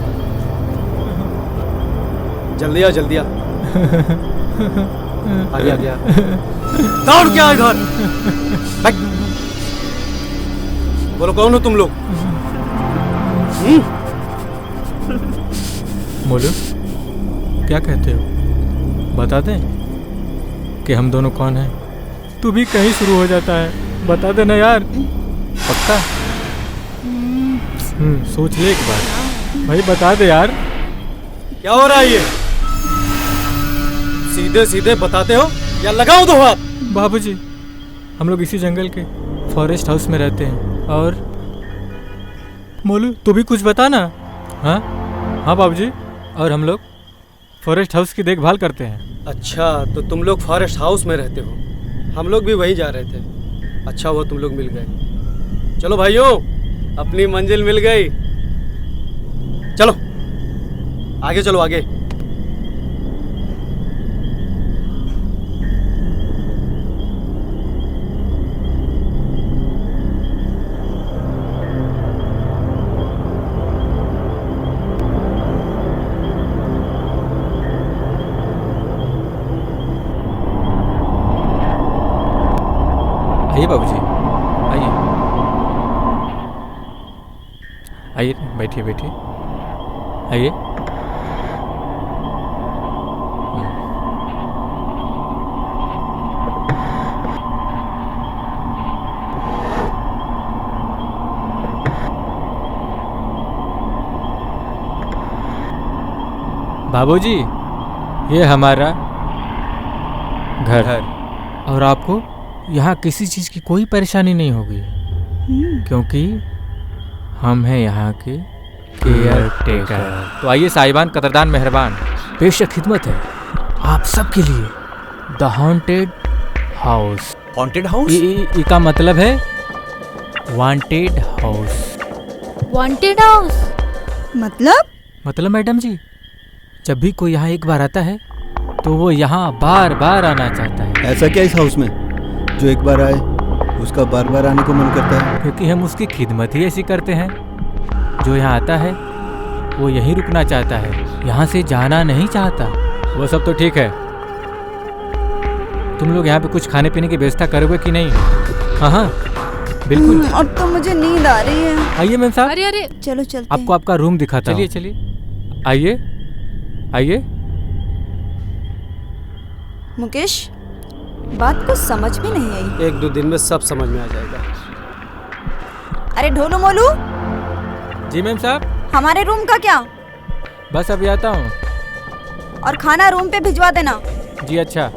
जल्दी आ, जल्दी आ। आ गया। दौड़ के आ इधर। बोलो, कौन हो तुम लोग? मोलू, क्या कहते हो? बता दें कि हम दोनों कौन हैं? तू भी कहीं शुरू हो जाता है, बता देना यार। पक्का? सोच ले एक बार भाई, बता दे यार। क्या हो रहा है ये? सीधे सीधे बताते हो या लगाओ दो हाथ? बाबूजी, हम लोग इसी जंगल के फॉरेस्ट हाउस में रहते हैं। और मोलू, तू भी कुछ बता ना। हाँ बाबूजी, और हम लोग फॉरेस्ट हाउस की देखभाल करते हैं। अच्छा, तो तुम लोग फॉरेस्ट हाउस में रहते हो। हम लोग भी वहीं जा रहे थे। अच्छा हुआ तुम लोग मिल गए। चलो भाइयों, अपनी मंजिल मिल गई। चलो आगे, चलो आगे। आइए बाबूजी, आइए आइए, बैठिए बैठिए, आइए। बाबूजी, ये हमारा घर है और आपको यहाँ किसी चीज़ की कोई परेशानी नहीं होगी, क्योंकि हम हैं यहाँ के केयर टेकर। तो आइए साहिबान, कदरदान, मेहरबान, बेशक खिदमत है आप सबके लिए। The haunted house. Haunted house? इसका मतलब है वांटेड हाउस। वांटेड हाउस मतलब मैडम जी, जब भी कोई यहाँ एक बार आता है तो वो यहाँ बार बार आना चाहता है। ऐसा क्या इस हाउस में जो एक बार आए उसका बार बार आने को मन करता है? क्योंकि हम उसकी खिदमत ही ऐसी करते हैं। जो यहाँ आता है वो यहीं रुकना चाहता है, यहाँ से जाना नहीं चाहता। वो सब तो ठीक है, तुम लोग यहाँ पे कुछ खाने पीने की व्यवस्था करोगे कि नहीं? हाँ हाँ बिल्कुल। अब तो मुझे नींद आ रही है। आइए मैम साहब, अरे अरे चलो चलते आपको आपका रूम दिखाता हूँ। चलिए चलिए, आइए आइए। मुकेश, बात कुछ समझ में नहीं आई। 1-2 दिन में सब समझ में आ जाएगा। अरे ढोलू मोलू, जी मैम साहब, हमारे रूम का क्या? बस अभी आता हूँ। और खाना रूम पे भिजवा देना। जी अच्छा।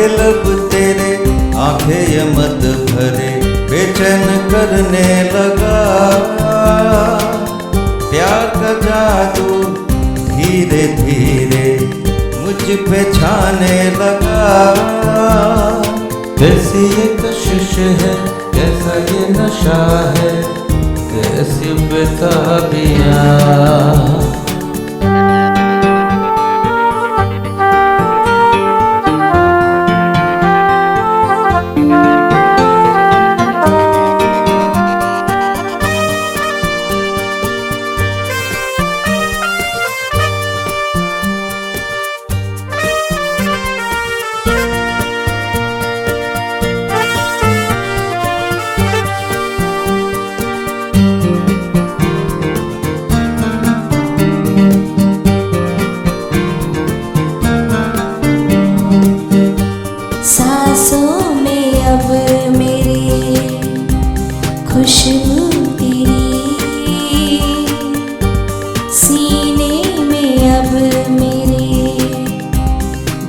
लब तेरे आंखें ये मत भरे बेचैन करने लगा, प्यार का जादू धीरे धीरे मुझ पे छाने लगा। कैसी ये कशिश है, कैसा ये नशा है, कैसी बेताबियां। खुशबू तेरी सीने में अब मेरे,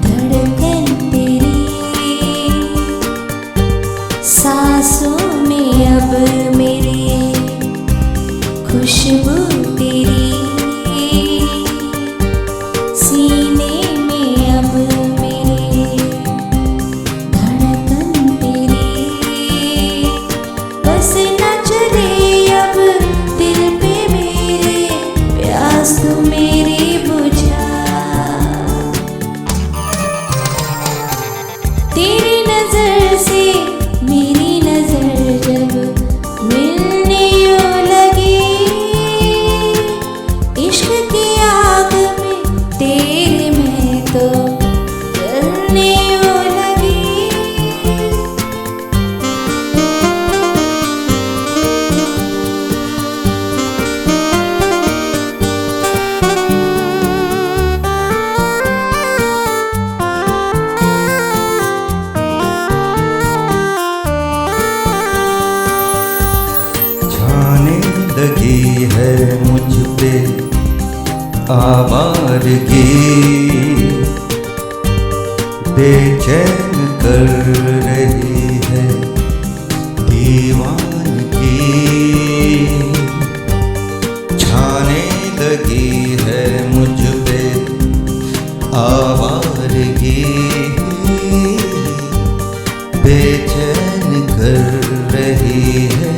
धड़कन तेरी सांसों में अब मेरे, खुशबू तेरी सीने में अब मेरे, धड़कन तेरी बस न चले अब दिल पे मेरे, प्यास तू मेरी बुझा। तेरी नजर से मेरी नजर जब मिलने यूं लगी, मुझ पे आवारगी, बेचैन कर रही है दीवानगी, छाने लगी है मुझ पे आवारगी, बेचैन कर रही है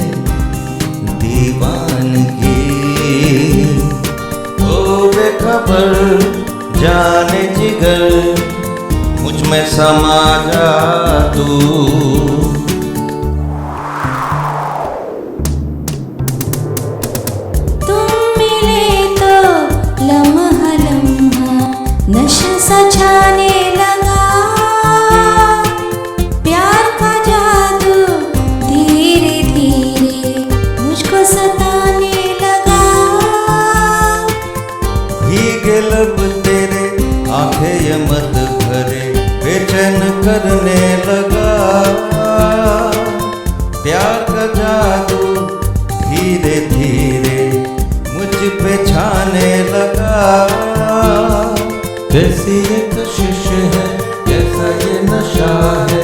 दीवानगी। ओ बेखबर जाने जिगर, मुझ में समा जा तू। तुम मिले तो लम्हा लम्हा नशा सा छाने लगा, प्यार का जादू धीरे धीरे मुझको सताने लगा। भीगे लब तेरे आंखें ये मत भरे, बेचैन करने लगा, प्यार का जादू धीरे धीरे मुझ पे छाने लगा। कैसी ये कशिश है, कैसा ये नशा है,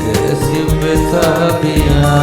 कैसी बेताबियां।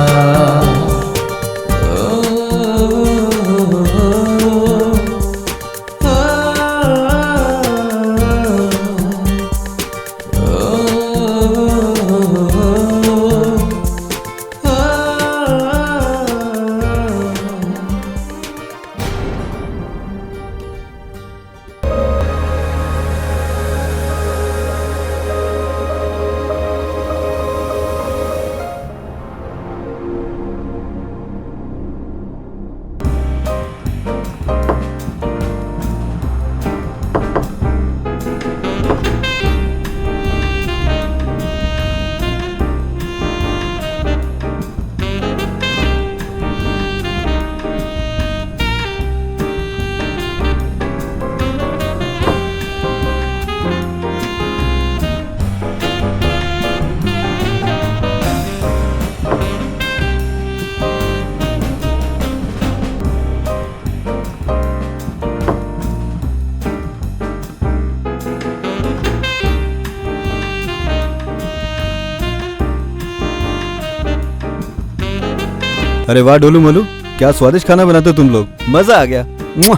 अरे वाह डोलू मोलू, क्या स्वादिष्ट खाना बनाते हो तुम लोग, मजा आ गया। मुआ।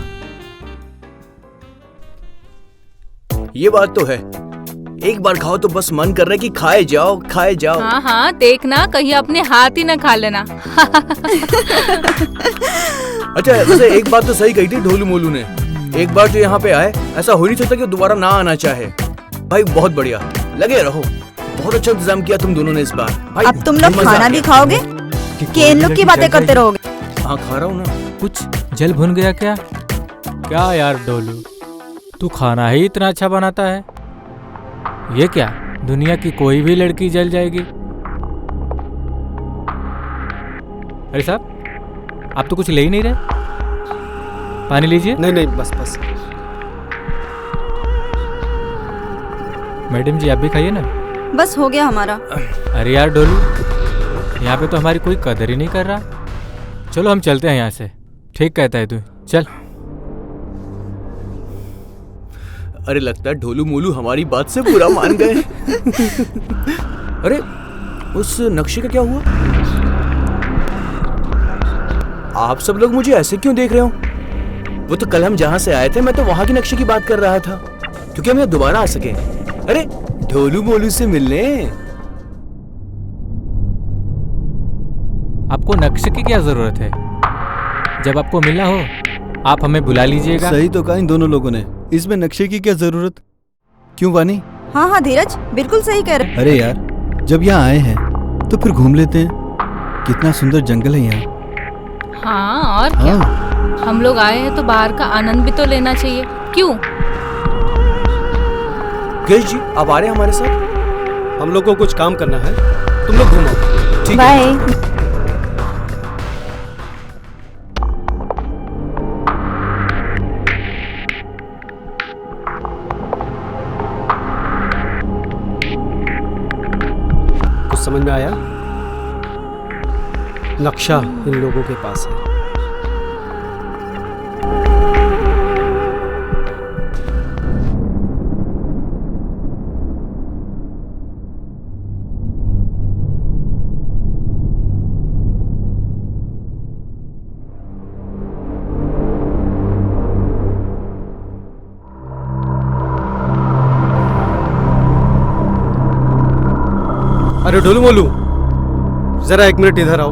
ये बात तो है, एक बार खाओ तो बस मन कर रहा है कि खाए जाओ खाए जाओ। हाँ हाँ, देखना कहीं अपने हाथ ही न खा लेना। अच्छा वैसे एक बात तो सही कही थी ढोलू मोलू ने, एक बार जो यहाँ पे आए ऐसा हो नहीं सकता कि दोबारा ना आना चाहे। भाई बहुत बढ़िया, लगे रहो, बहुत अच्छा इंतजाम किया तुम दोनों ने इस बार। भाई अब तुम लोग मजा आ खाना गया। भी खाओगे कि इन लोग की बातें करते रहोगे? हाँ खा रहा हूँ ना। कुछ जल भुन गया क्या? क्या यार डोलू, तू खाना ही इतना अच्छा बनाता है, ये क्या दुनिया की कोई भी लड़की जल जाएगी? अरे साहब आप तो कुछ ले ही नहीं रहे, पानी लीजिए। नहीं नहीं बस बस। मैडम जी आप भी खाइए ना। बस हो गया हमारा। अरे यार डोलू, यहाँ पे तो हमारी कोई कदर ही नहीं कर रहा। चलो हम चलते हैं यहाँ से। ठीक कहता है तू, चल। अरे लगता है ढोलू मोलू हमारी बात से पूरा मान गए। अरे उस नक्शे का क्या हुआ? आप सब लोग मुझे ऐसे क्यों देख रहे हो? वो तो कल हम जहाँ से आए थे मैं तो वहाँ के नक्शे की बात कर रहा था, क्योंकि हम यहाँ दोबारा आ सके। अरे ढोलू मोलू से मिलने। आपको नक्शे की क्या जरूरत है? जब आपको मिलना हो आप हमें बुला लीजिएगा। सही तो कहा इन दोनों लोगों ने, इसमें नक्शे की क्या जरूरत? क्यों वानी? हाँ हाँ धीरज, बिल्कुल सही कह रहे। अरे यार जब यहाँ आए हैं तो फिर घूम लेते हैं, कितना सुंदर जंगल है यहाँ। हाँ और क्या, हम लोग आए हैं तो बाहर का आनंद भी तो लेना चाहिए, क्यों? गिरीश जी आप आ रहे हैं हमारे साथ? हम लोग को कुछ काम करना है, तुम लोग घूमो। ठीक है। बाय। कुछ समझ में आया? नक्शा इन लोगों के पास है, अरे ढोलू मोलू, जरा 1 मिनट इधर आओ।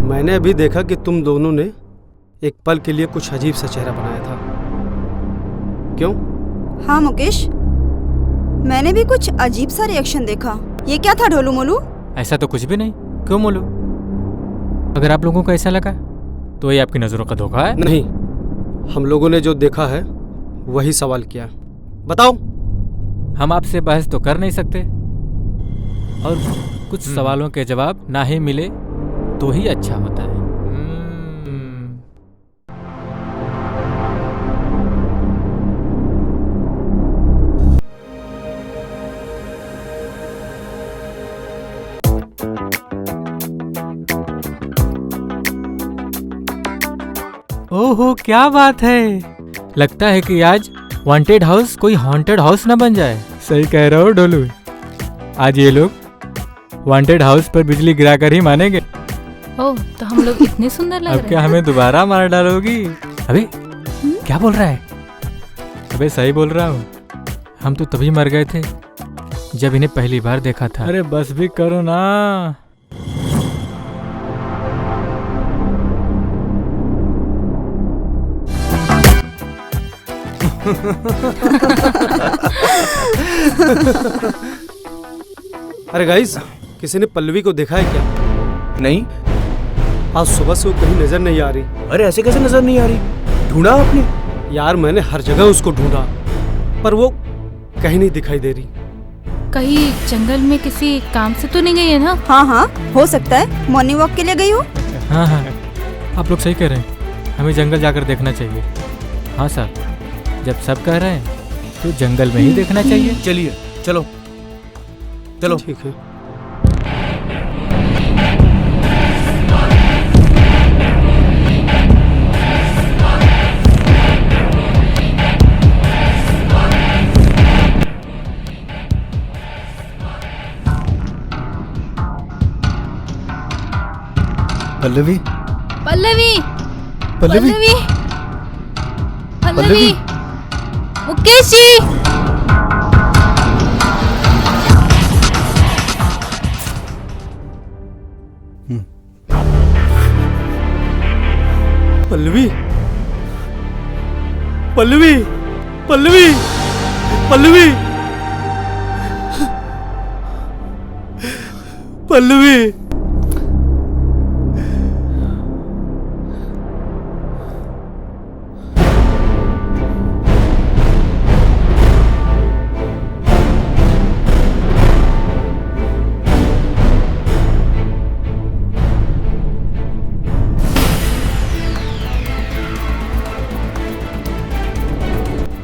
मैंने अभी देखा कि तुम दोनों ने एक पल के लिए कुछ अजीब सा चेहरा बनाया था। क्यों? हाँ मुकेश, मैंने भी कुछ अजीब सा रिएक्शन देखा। ये क्या था ढोलू मोलू? ऐसा तो कुछ भी नहीं। क्यों मोलू? अगर आप लोगों को ऐसा लगा तो ये आपकी नजरों का धोखा है। नहीं, हम लोगों ने जो देखा है वही सवाल किया। बताओ। हम आपसे बहस तो कर नहीं सकते, और कुछ सवालों के जवाब ना ही मिले तो ही अच्छा होता है। ओहो, क्या बात है। लगता है कि आज वांटेड हाउस कोई हॉन्टेड हाउस ना बन जाए। सही कह रहे हो डोलू, आज ये लोग वांटेड हाउस पर बिजली गिराकर ही मानेंगे। ओह, तो हम लोग इतने सुंदर लग रहे हैं। अब क्या हमें दोबारा मार डालोगी? अबे क्या बोल रहा है? अबे सही बोल रहा हूँ। हम तो तभी मर गए थे जब इन्हें पहली बार देखा था। अरे बस भी करो ना। अरे गाइस, किसी ने पल्लवी को देखा है क्या? नहीं। आज सुबह से वो कहीं नजर नहीं आ रही। अरे ऐसे कैसे नजर नहीं आ रही? ढूंढा आपने? यार मैंने हर जगह उसको ढूंढा, पर वो कहीं नहीं दिखाई दे रही। कहीं जंगल में किसी काम से तो नहीं गई है ना? हाँ हाँ, हो सकता है मॉर्निंग वॉक के लिए गई हो। हाँ हाँ, आप लोग सही कह रहे हैं। हमें जंगल जाकर देखना चाहिए। हाँ साहब, जब सब कह रहे हैं तो जंगल में ही देखना चाहिए। चलिए, चलो चलो। ठीक है। पल्लवी, पल्लवी, पल्लवी, पल्लवी, पल्लवी, मुकेश जी। पल्लवी, पल्लवी, पल्लवी, पल्लवी, पल्लवी।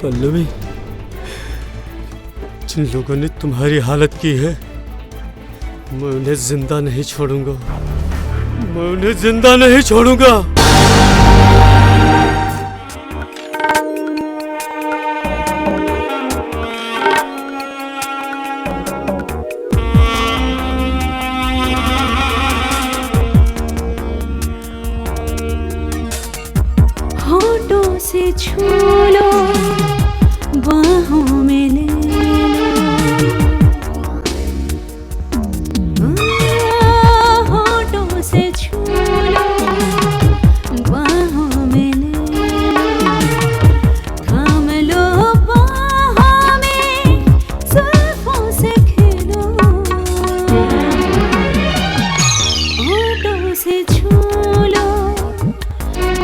पल्लवी, जिन लोगों ने तुम्हारी हालत की है, मैं उन्हें जिंदा नहीं छोड़ूंगा। मैं उन्हें जिंदा नहीं छोड़ूंगा। होठों से छू लो, बाहों में ले लो, होठों से छू लो, बाहों में ले लो, थाम लो बाहों में, जुल्फों से खेलो, होठों से छू लो,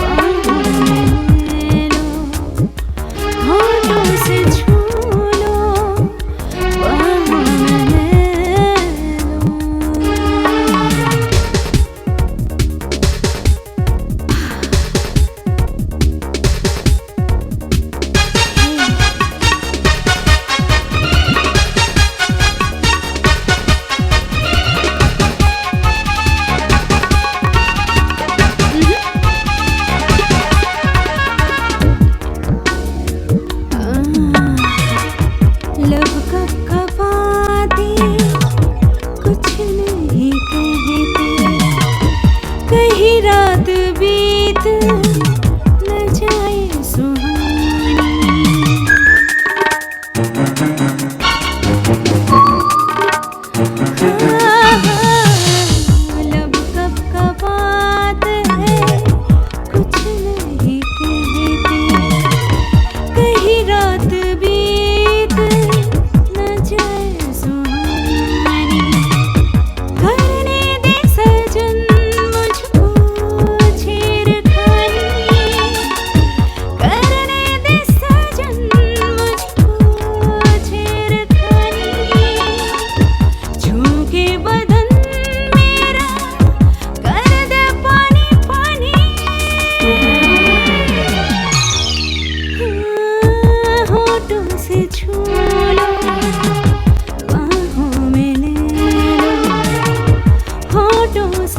बाहों में ले लो, होठों से छू लो, बाहों में ले लो।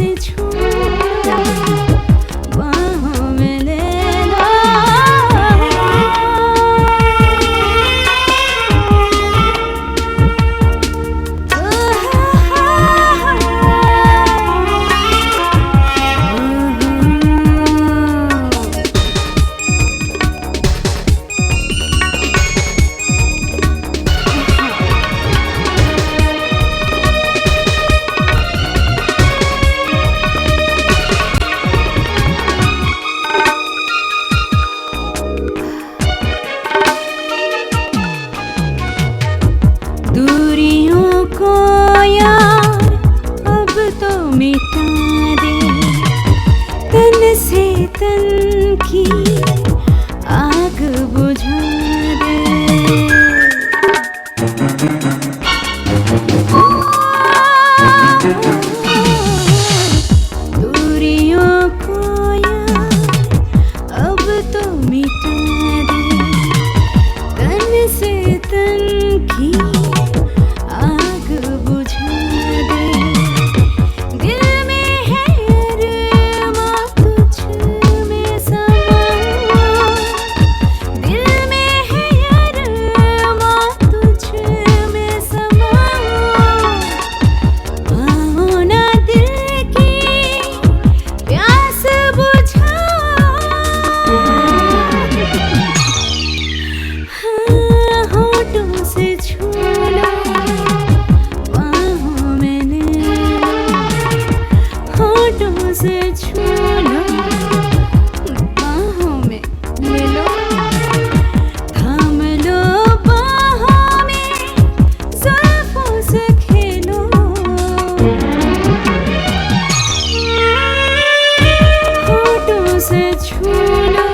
से छूना बाहों में लेना दूरियों को यार अब तो मिटा दे तन से तन की आग बुझा दे दूरियों को यार अब तो मिटा दे तन से तन की आग बुझा दे दिल में है अरमां तुझ में समा दिल में है अरमां तुझ में समा आओ ना दिल की प्यास बुझा हाँ, होठों से छू लो बाहों में लेना होठों से छू लो बाहों में ले लो थाम लो बाहों में जुल्फों से खेलो होठों से छू लो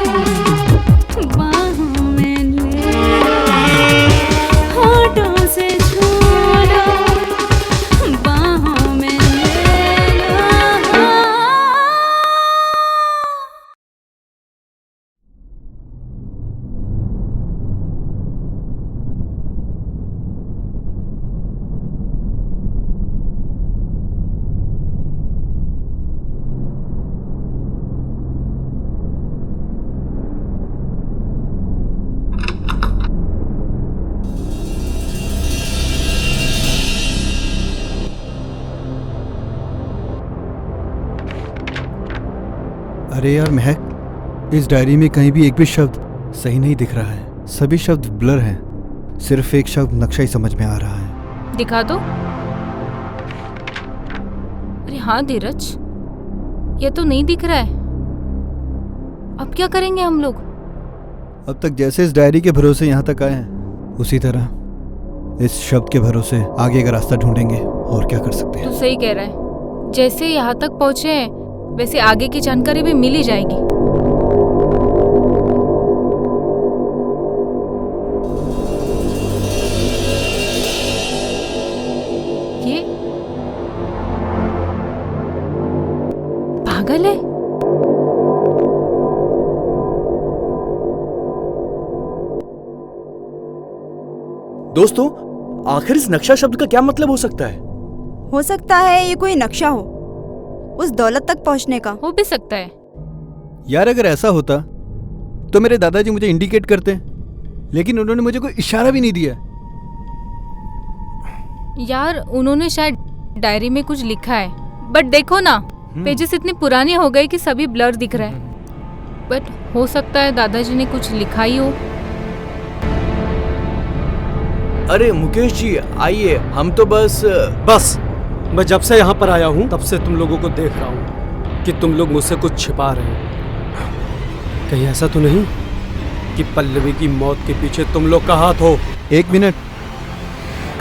बाहों में ले लो होठों से छू लो बाहों में ले लो अरे यार महक, इस डायरी में कहीं भी एक भी शब्द सही नहीं दिख रहा है। सभी शब्द ब्लर हैं। सिर्फ एक शब्द नक्शा ही समझ में आ रहा है। दिखा दो। अरे हाँ धीरज, ये तो नहीं दिख रहा है। अब क्या करेंगे हम लोग? अब तक जैसे इस डायरी के भरोसे यहाँ तक आए हैं, उसी तरह इस शब्द के भरोसे आगे का रास्ता ढूंढेंगे। और क्या कर सकते हैं? तू सही कह रहा है। जैसे यहाँ तक पहुँचे हैं वैसे आगे की जानकारी भी मिल ही जाएगी। ये पागल है। दोस्तों, आखिर इस नक्शा शब्द का क्या मतलब हो सकता है? हो सकता है ये कोई नक्शा हो उस दौलत तक पहुंचने का। हो भी सकता है। यार अगर ऐसा होता तो मेरे दादाजी मुझे इंडिकेट करते, लेकिन उन्होंने मुझे कोई इशारा भी नहीं दिया। यार उन्होंने शायद डायरी में कुछ लिखा है, बट देखो ना पेजेस इतने पुराने हो गए कि सभी ब्लर दिख रहा है। बट हो सकता है दादाजी ने कुछ लिखा ही हो। अरे मुकेश जी आइए, हम तो बस मैं जब से यहाँ पर आया हूँ तब से तुम लोगों को देख रहा हूँ कि तुम लोग मुझसे कुछ छिपा रहे हो। कहीं ऐसा तो नहीं कि पल्लवी की मौत के पीछे तुम लोग का हाथ हो? एक मिनट,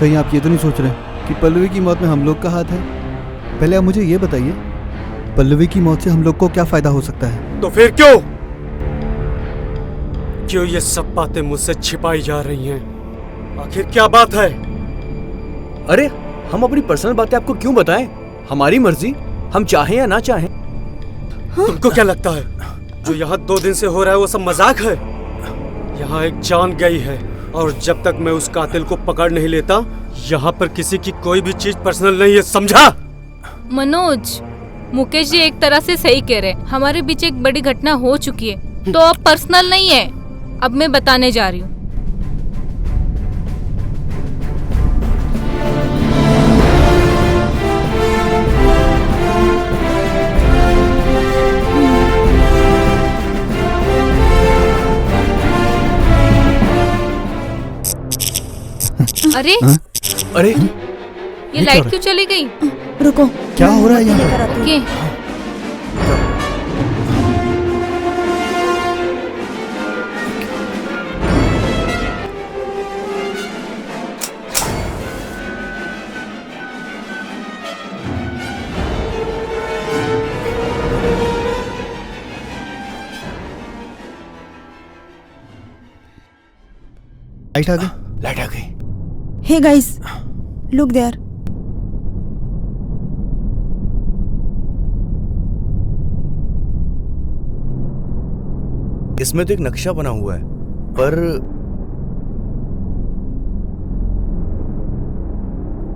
कहीं आप ये तो नहीं सोच रहे कि पल्लवी की मौत में हम लोग का हाथ है? पहले आप मुझे ये बताइए, पल्लवी की मौत से हम लोग को क्या फायदा हो सकता है? तो फिर क्यों ये सब बातें मुझसे छिपाई जा रही हैं? आखिर क्या बात है? अरे हम अपनी पर्सनल बातें आपको क्यों बताएं? हमारी मर्जी, हम चाहें या ना चाहें। तुमको क्या लगता है जो यहाँ 2 दिन से हो रहा है वो सब मजाक है? यहाँ एक जान गई है और जब तक मैं उस कातिल को पकड़ नहीं लेता यहाँ पर किसी की कोई भी चीज पर्सनल नहीं है, समझा? मनोज, मुकेश जी एक तरह से सही कह रहे हैं, हमारे बीच एक बड़ी घटना हो चुकी है, तो अब पर्सनल नहीं है, अब मैं बताने जा रही हूँ। अरे अरे ये लाइट क्यों चली गई? रुको, क्या हो रहा है यहाँ लेकर आती हूँ। ओके, लाइट आ गई। लाइट आ गई। Hey guys, look there. इसमें तो एक नक्शा बना हुआ है, पर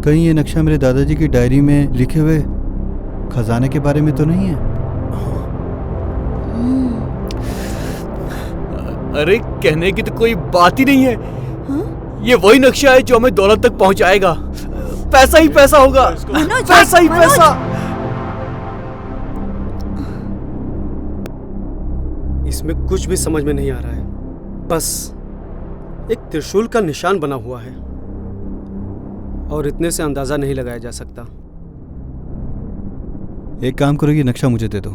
कहीं ये नक्शा मेरे दादाजी की डायरी में लिखे हुए खजाने के बारे में तो नहीं है? अरे कहने की तो कोई बात ही नहीं है। ये वही नक्शा है जो हमें दौलत तक पहुंचाएगा। पैसा ही पैसा होगा, पैसा ही पैसा। इसमें कुछ भी समझ में नहीं आ रहा है, बस एक त्रिशूल का निशान बना हुआ है और इतने से अंदाजा नहीं लगाया जा सकता। एक काम करो, ये नक्शा मुझे दे दो।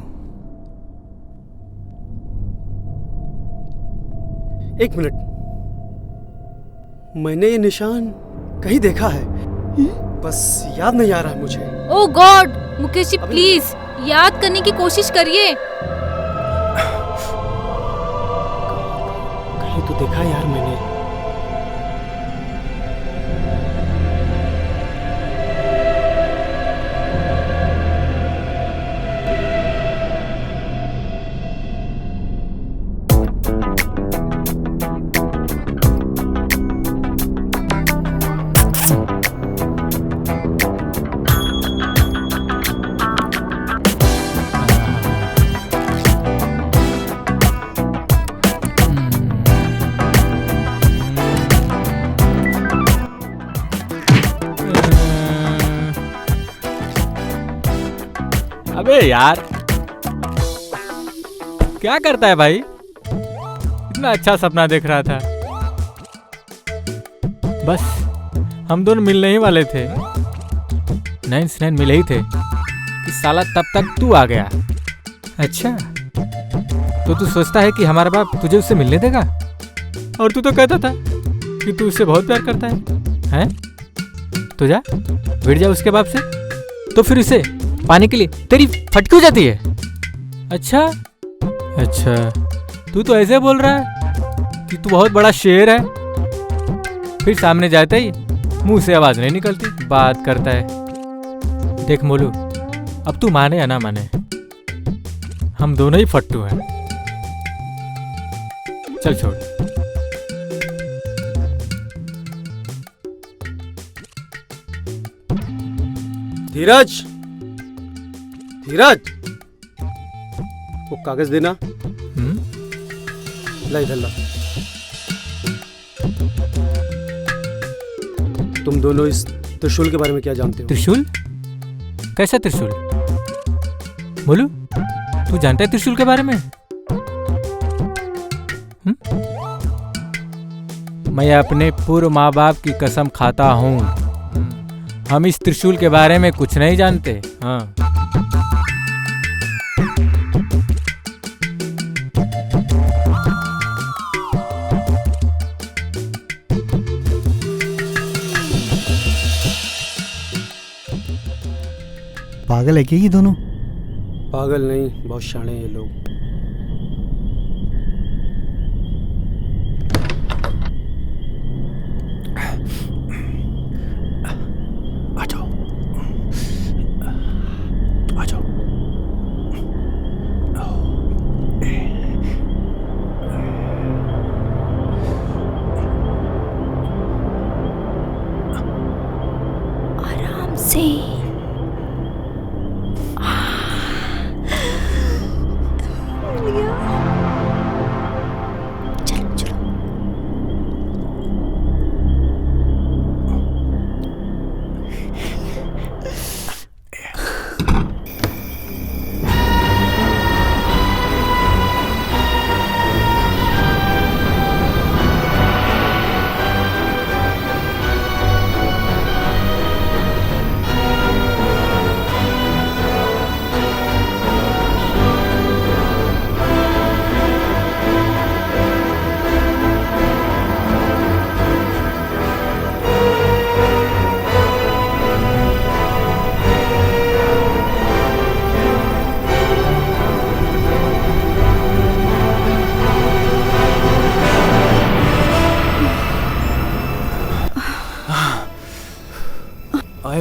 एक मिनट, मैंने ये निशान कहीं देखा है, बस याद नहीं आ रहा है मुझे। ओह गॉड, मुकेश जी प्लीज याद करने की कोशिश करिए। कहीं तो देखा है यार मैंने। अबे यार क्या करता है भाई? इतना अच्छा सपना देख रहा था, बस हम दोनों मिलने ही वाले थे, नैन से नैन मिले ही थे कि साला तब तक तू आ गया। अच्छा तो तू सोचता है कि हमारा बाप तुझे उससे मिलने देगा? और तू तो कहता था कि तू उससे बहुत प्यार करता है, हैं? तो जा भिड़ जा उसके बाप से, तो फिर उसे पाने के लिए तेरी फटकी हो जाती है। अच्छा अच्छा, तू तो ऐसे बोल रहा है कि तू बहुत बड़ा शेर है, फिर सामने जाते ही मुंह से आवाज नहीं निकलती, बात करता है। देख मोलू, अब तू माने या ना माने, हम दोनों ही फट्टू हैं। चल छोड़। धीरज, धीरज, वो कागज देना। ला इधर ला। तुम दोनों इस त्रिशूल के बारे में क्या जानते हो? त्रिशूल? कैसा त्रिशूल? बोलू, तू जानता है त्रिशूल के बारे में? मैं अपने पूर्व माँ बाप की कसम खाता हूँ, हम इस त्रिशूल के बारे में कुछ नहीं जानते। हाँ पागल है क्या ये दोनों? पागल नहीं, बहुत शाणे हैं ये लोग। आराम से।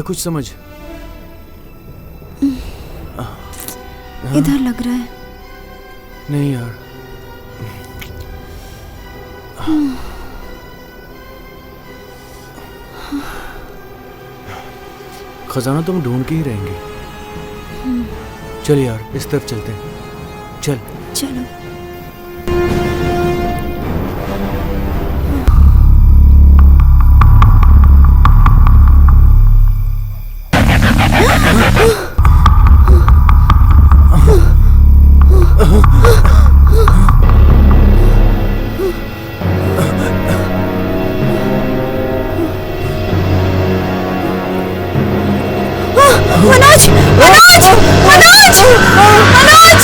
कुछ समझ? इधर लग रहा है। नहीं यार। खजाना तो हम ढूंढ के ही रहेंगे। चल यार, इस तरफ चलते हैं। चल चलो। मनोज! मनोज! मनोज! मनोज!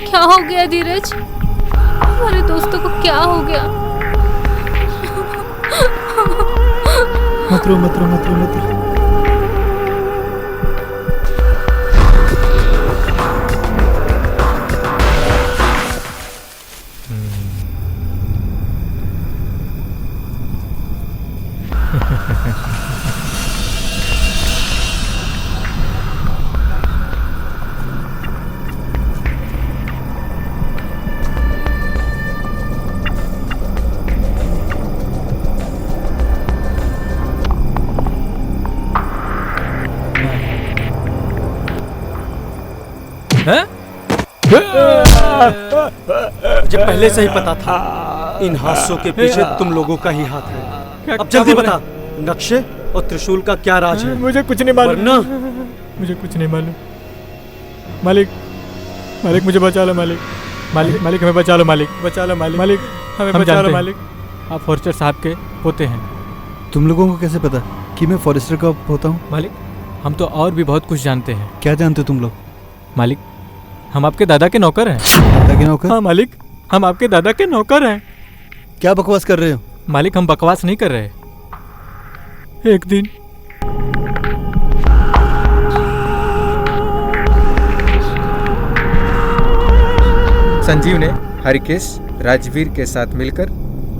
क्या हो गया धीरज? हमारे दोस्तों को क्या हो गया? मत रो मत रो मत रो मत रो। मुझे पहले से ही पता था इन हादसों के पीछे तुम लोगों का ही हाथ है। अब जल्दी बता, नक्शे और त्रिशूल का क्या राज है? मुझे कुछ नहीं मालूम। वरना मुझे कुछ नहीं मालूम। मालिक, मालिक मुझे बचा लो मालिक। मालिक, मालिक हमें बचा लो मालिक। बचा लो मालिक। मालिक हमें बचा लो मालिक। आप फॉरेस्टर साहब के पोते हैं। तुम लोगों को कैसे पता कि मैं फॉरेस्टर का पोता हूँ? मालिक, हम तो और भी बहुत कुछ जानते हैं। क्या जानते हो तुम लोग? मालिक, हम आपके दादा के नौकर हैं। दादा के नौकर? हाँ मालिक, हम आपके दादा के नौकर हैं। क्या बकवास कर रहे हो? मालिक, हम बकवास नहीं कर रहे। एक दिन संजीव ने हरिकेश राजवीर के साथ मिलकर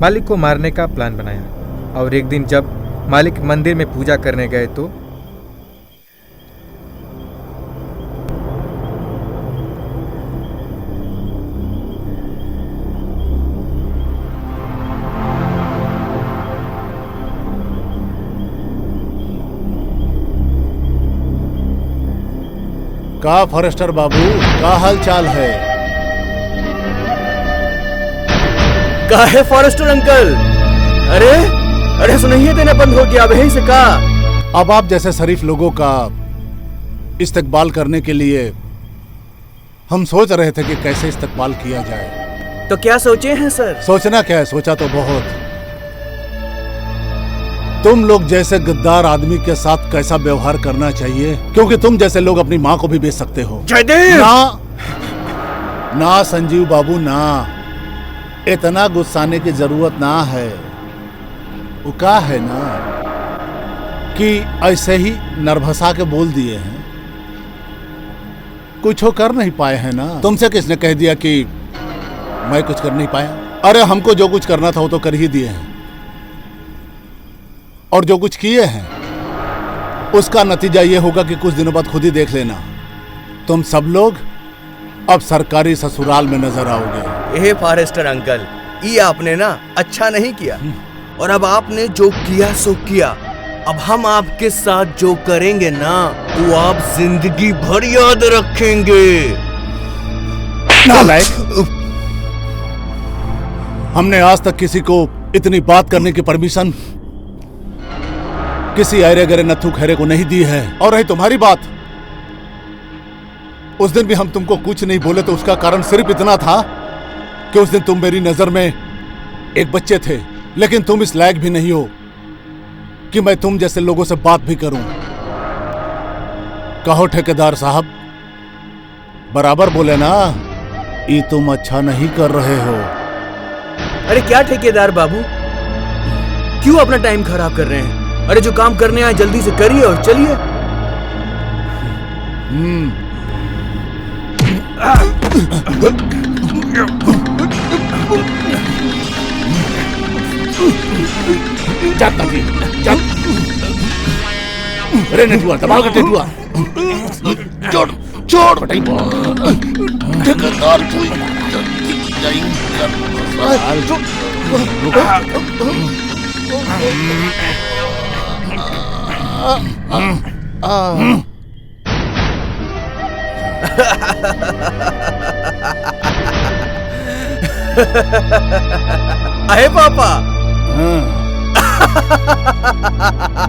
मालिक को मारने का प्लान बनाया और एक दिन जब मालिक मंदिर में पूजा करने गए तो का फॉरेस्टर बाबू, का हाल चाल है? का है फॉरेस्टर अंकल? अरे अरे सुनिए, देना बंद हो गया अब यहीं से का। अब आप जैसे शरीफ लोगों का इस्तकबाल करने के लिए हम सोच रहे थे कि कैसे इस्तकबाल किया जाए। तो क्या सोचे हैं सर? सोचना क्या है, सोचा तो बहुत। तुम लोग जैसे गद्दार आदमी के साथ कैसा व्यवहार करना चाहिए, क्योंकि तुम जैसे लोग अपनी माँ को भी बेच सकते हो। जयदेव! ना संजीव बाबू ना, इतना गुस्साने की जरूरत ना है। वो क्या है ना कि ऐसे ही नरभसा के बोल दिए हैं, कुछ हो कर नहीं पाए हैं ना। तुमसे किसने कह दिया कि मैं कुछ कर नहीं पाया? अरे हमको जो कुछ करना था वो तो कर ही दिए हैं, और जो कुछ किए हैं उसका नतीजा ये होगा कि कुछ दिनों बाद खुद ही देख लेना। तुम सब लोग अब सरकारी ससुराल में नजर आओगे। हे फॉरेस्टर अंकल, ये आपने ना अच्छा नहीं किया, और अब आपने जो किया सो किया। अब हम आपके साथ जो करेंगे ना, वो आप जिंदगी भर याद रखेंगे। नालायक, हमने आज तक किसी को इतनी बात करने की परमिशन किसी अरे गरे नथु खैरे को नहीं दी है। और रही तुम्हारी बात, उस दिन भी हम तुमको कुछ नहीं बोले तो उसका कारण सिर्फ इतना था कि उस दिन तुम मेरी नजर में एक बच्चे थे, लेकिन तुम इस लायक भी नहीं हो कि मैं तुम जैसे लोगों से बात भी करूं। कहो ठेकेदार साहब, बराबर बोले ना, ये तुम अच्छा नहीं कर रहे हो। अरे क्या ठेकेदार बाबू, क्यों अपना टाइम खराब कर रहे हैं? अरे जो काम करने आए जल्दी से करिए और चलिए। अरे नेटुआ, दबाओ के नेटुआ, छोड़ छोड़ ठेकेदार अरे पापा,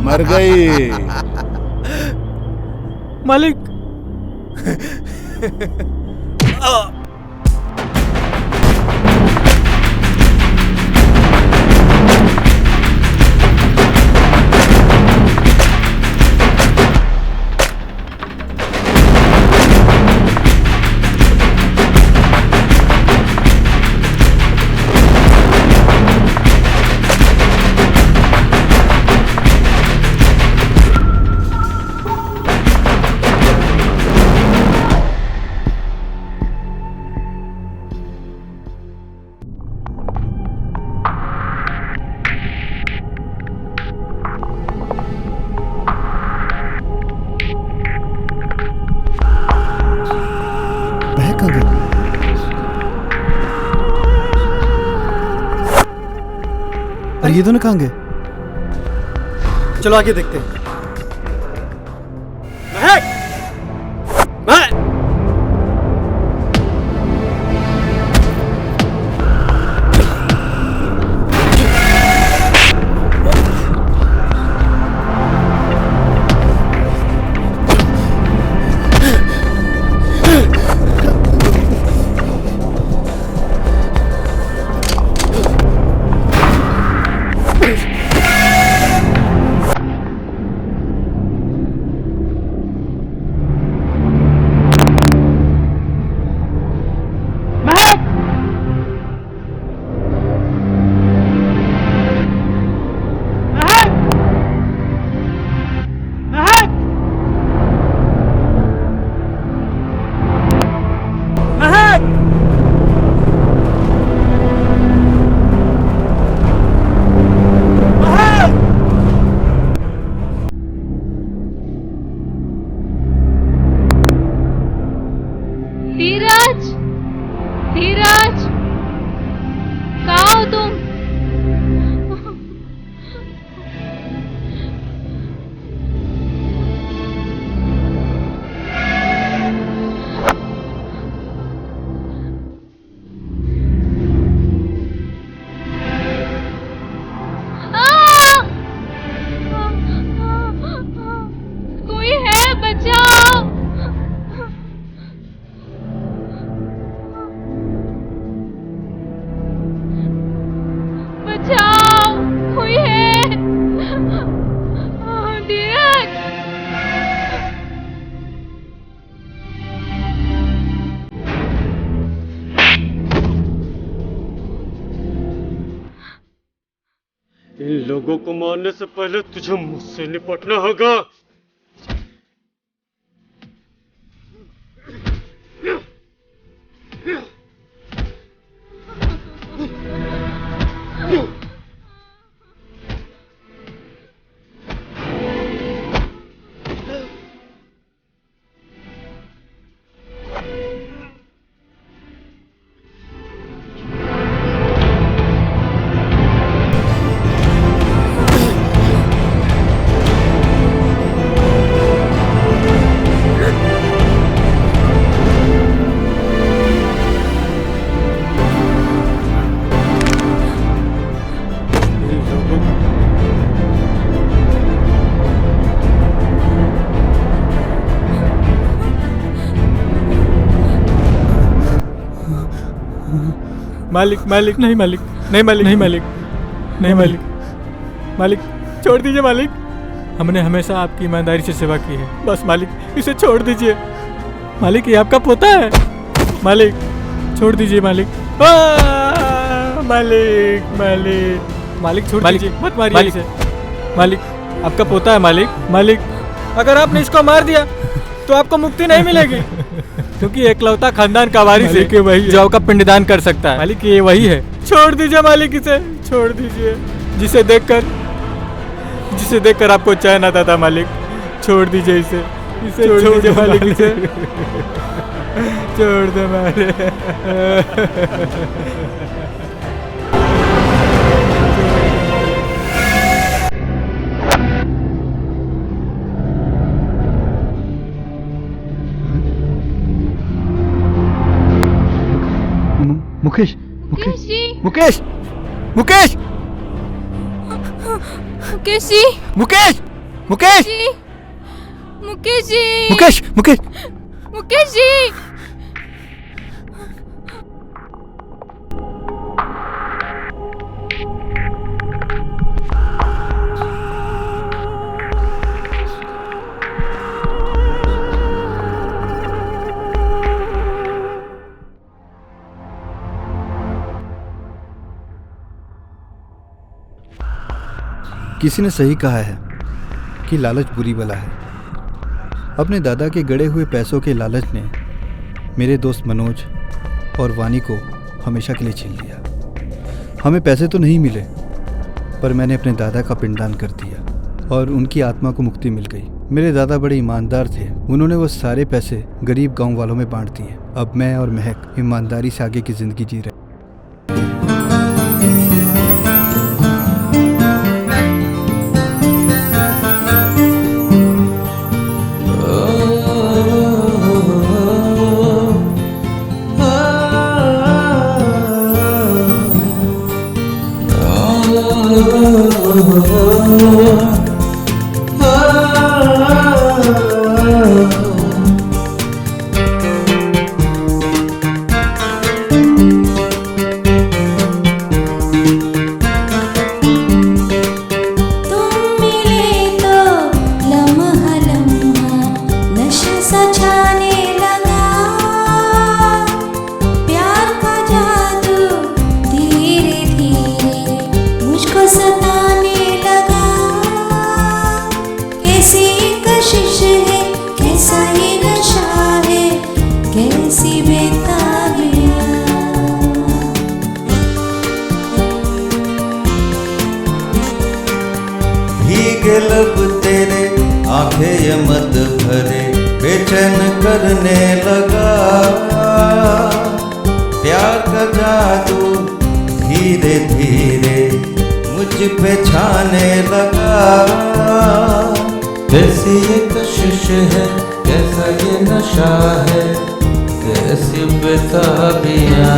मर गई मालिक। और ये दोनों कहाँ गए? चलो आगे देखते हैं। महक! महक! धीरज, धीरज, कहाँ हो तुम? कोई है, बचाओ। बचाओ, कोई है। धीरज, इन लोगों को मारने से पहले तुझे मुझसे निपटना होगा। मालिक मालिक नहीं मालिक नहीं मालिक नहीं मालिक नहीं मालिक मालिक छोड़ दीजिए मालिक। हमने हमेशा आपकी ईमानदारी से सेवा की है, बस मालिक इसे छोड़ दीजिए। मालिक ये आपका पोता है, मालिक छोड़ दीजिए मालिक। मालिक मालिक मालिक छोड़ दीजिए, मत मारिए इसे। मालिक आपका पोता है मालिक। मालिक अगर आपने इसको मार दिया तो आपको मुक्ति नहीं मिलेगी, क्योंकि एकलौता खानदान का वारिस है कि वही जो आपका पिंडदान कर सकता है। मालिक ये वही है। छोड़ दीजिए मालिक, इसे छोड़ दीजिए, जिसे देखकर आपको चैन आता था मालिक। छोड़ दीजिए इसे छोड़ दीजिए मालिक, इसे छोड़ दे मालिक। मुकेश मुकेश जी, मुकेश मुकेश मुकेश जी, मुकेश मुकेश जी, मुकेश जी, मुकेश मुकेश मुकेश जी। किसी ने सही कहा है कि लालच बुरी बला है। अपने दादा के गड़े हुए पैसों के लालच ने मेरे दोस्त मनोज और वानी को हमेशा के लिए छीन लिया। हमें पैसे तो नहीं मिले, पर मैंने अपने दादा का पिंडदान कर दिया और उनकी आत्मा को मुक्ति मिल गई। मेरे दादा बड़े ईमानदार थे, उन्होंने वो सारे पैसे गरीब गांव वालों में बांट दिए। अब मैं और महक ईमानदारी से आगे की जिंदगी जी रहे। भीगे लब तेरे आंखें ये मत भरे बेचैन करने लगा। प्यार का जादू धीरे धीरे मुझ पे छाने लगा। कैसी ये कशिश है, कैसा ये नशा है, कैसी बेताबियां।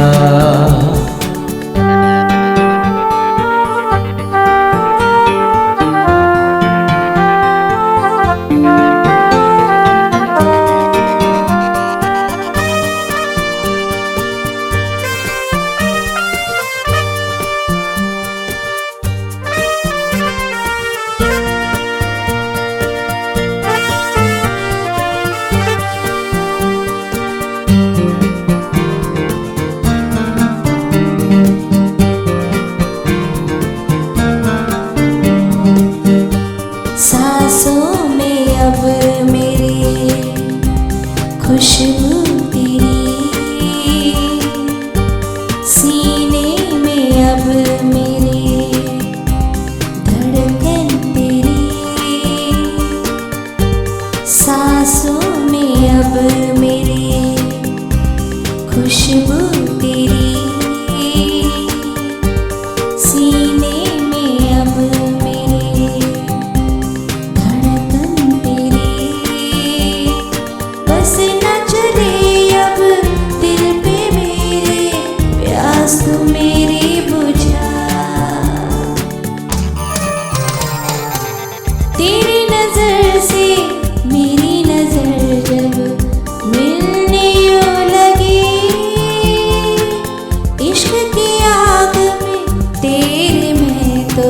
तो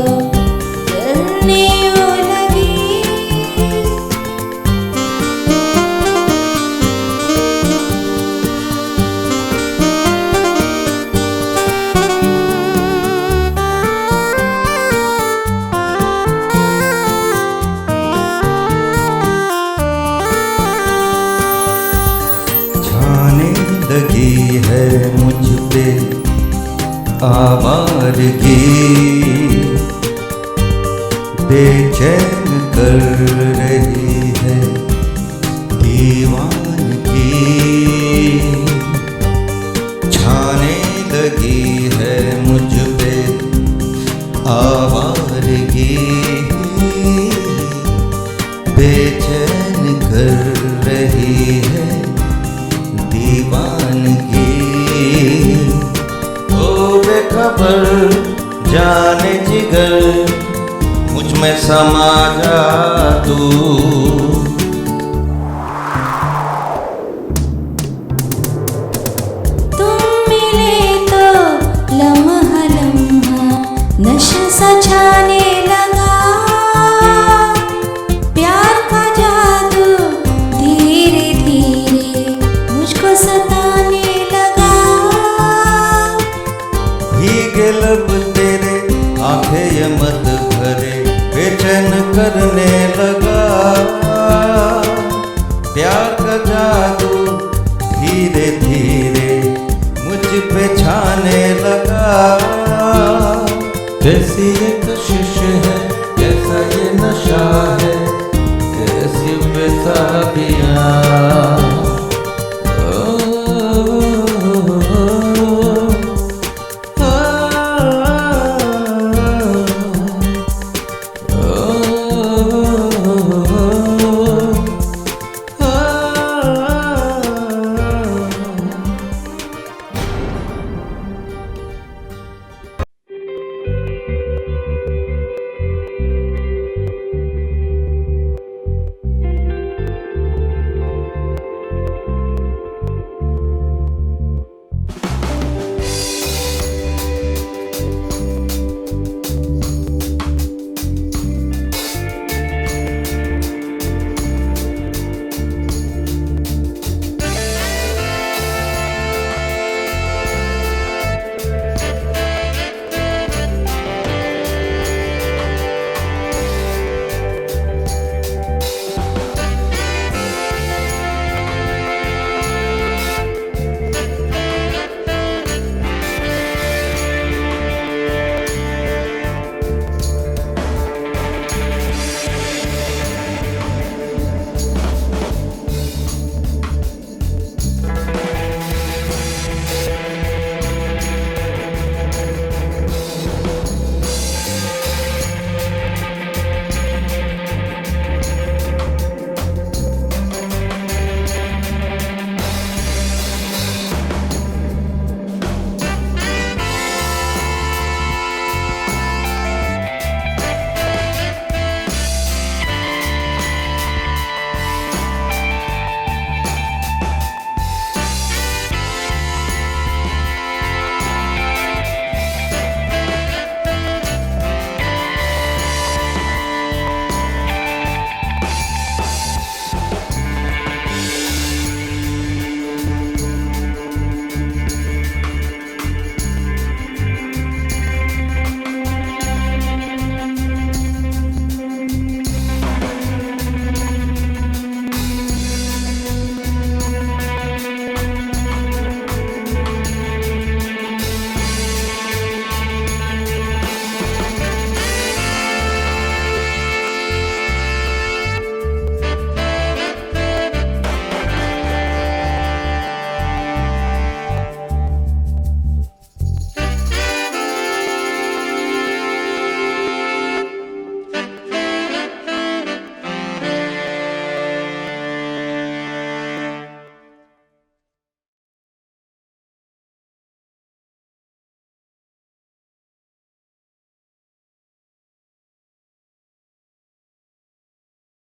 जलने वो लगी। छाने लगी है मुझ पे आवारगी, बेचैन कर रही है दीवानगी। छाने लगी है मुझ पे आवारगी, बेचैन कर रही है दीवानगी। ओ बेखबर जाने जिगर, मुझ में समा जा तू। तुम मिले तो लम्हा लम्हा नशा सा छाने लगा। प्यार का जादू धीरे धीरे मुझको सताने लगा। भीगे लब तेरे आंखें ये मत भरे, बेचैन करने लगा। प्यार का जादू धीरे धीरे मुझ पे छाने लगा। कैसी ये कशिश है, कैसा ये नशा है, कैसी बेताबियां।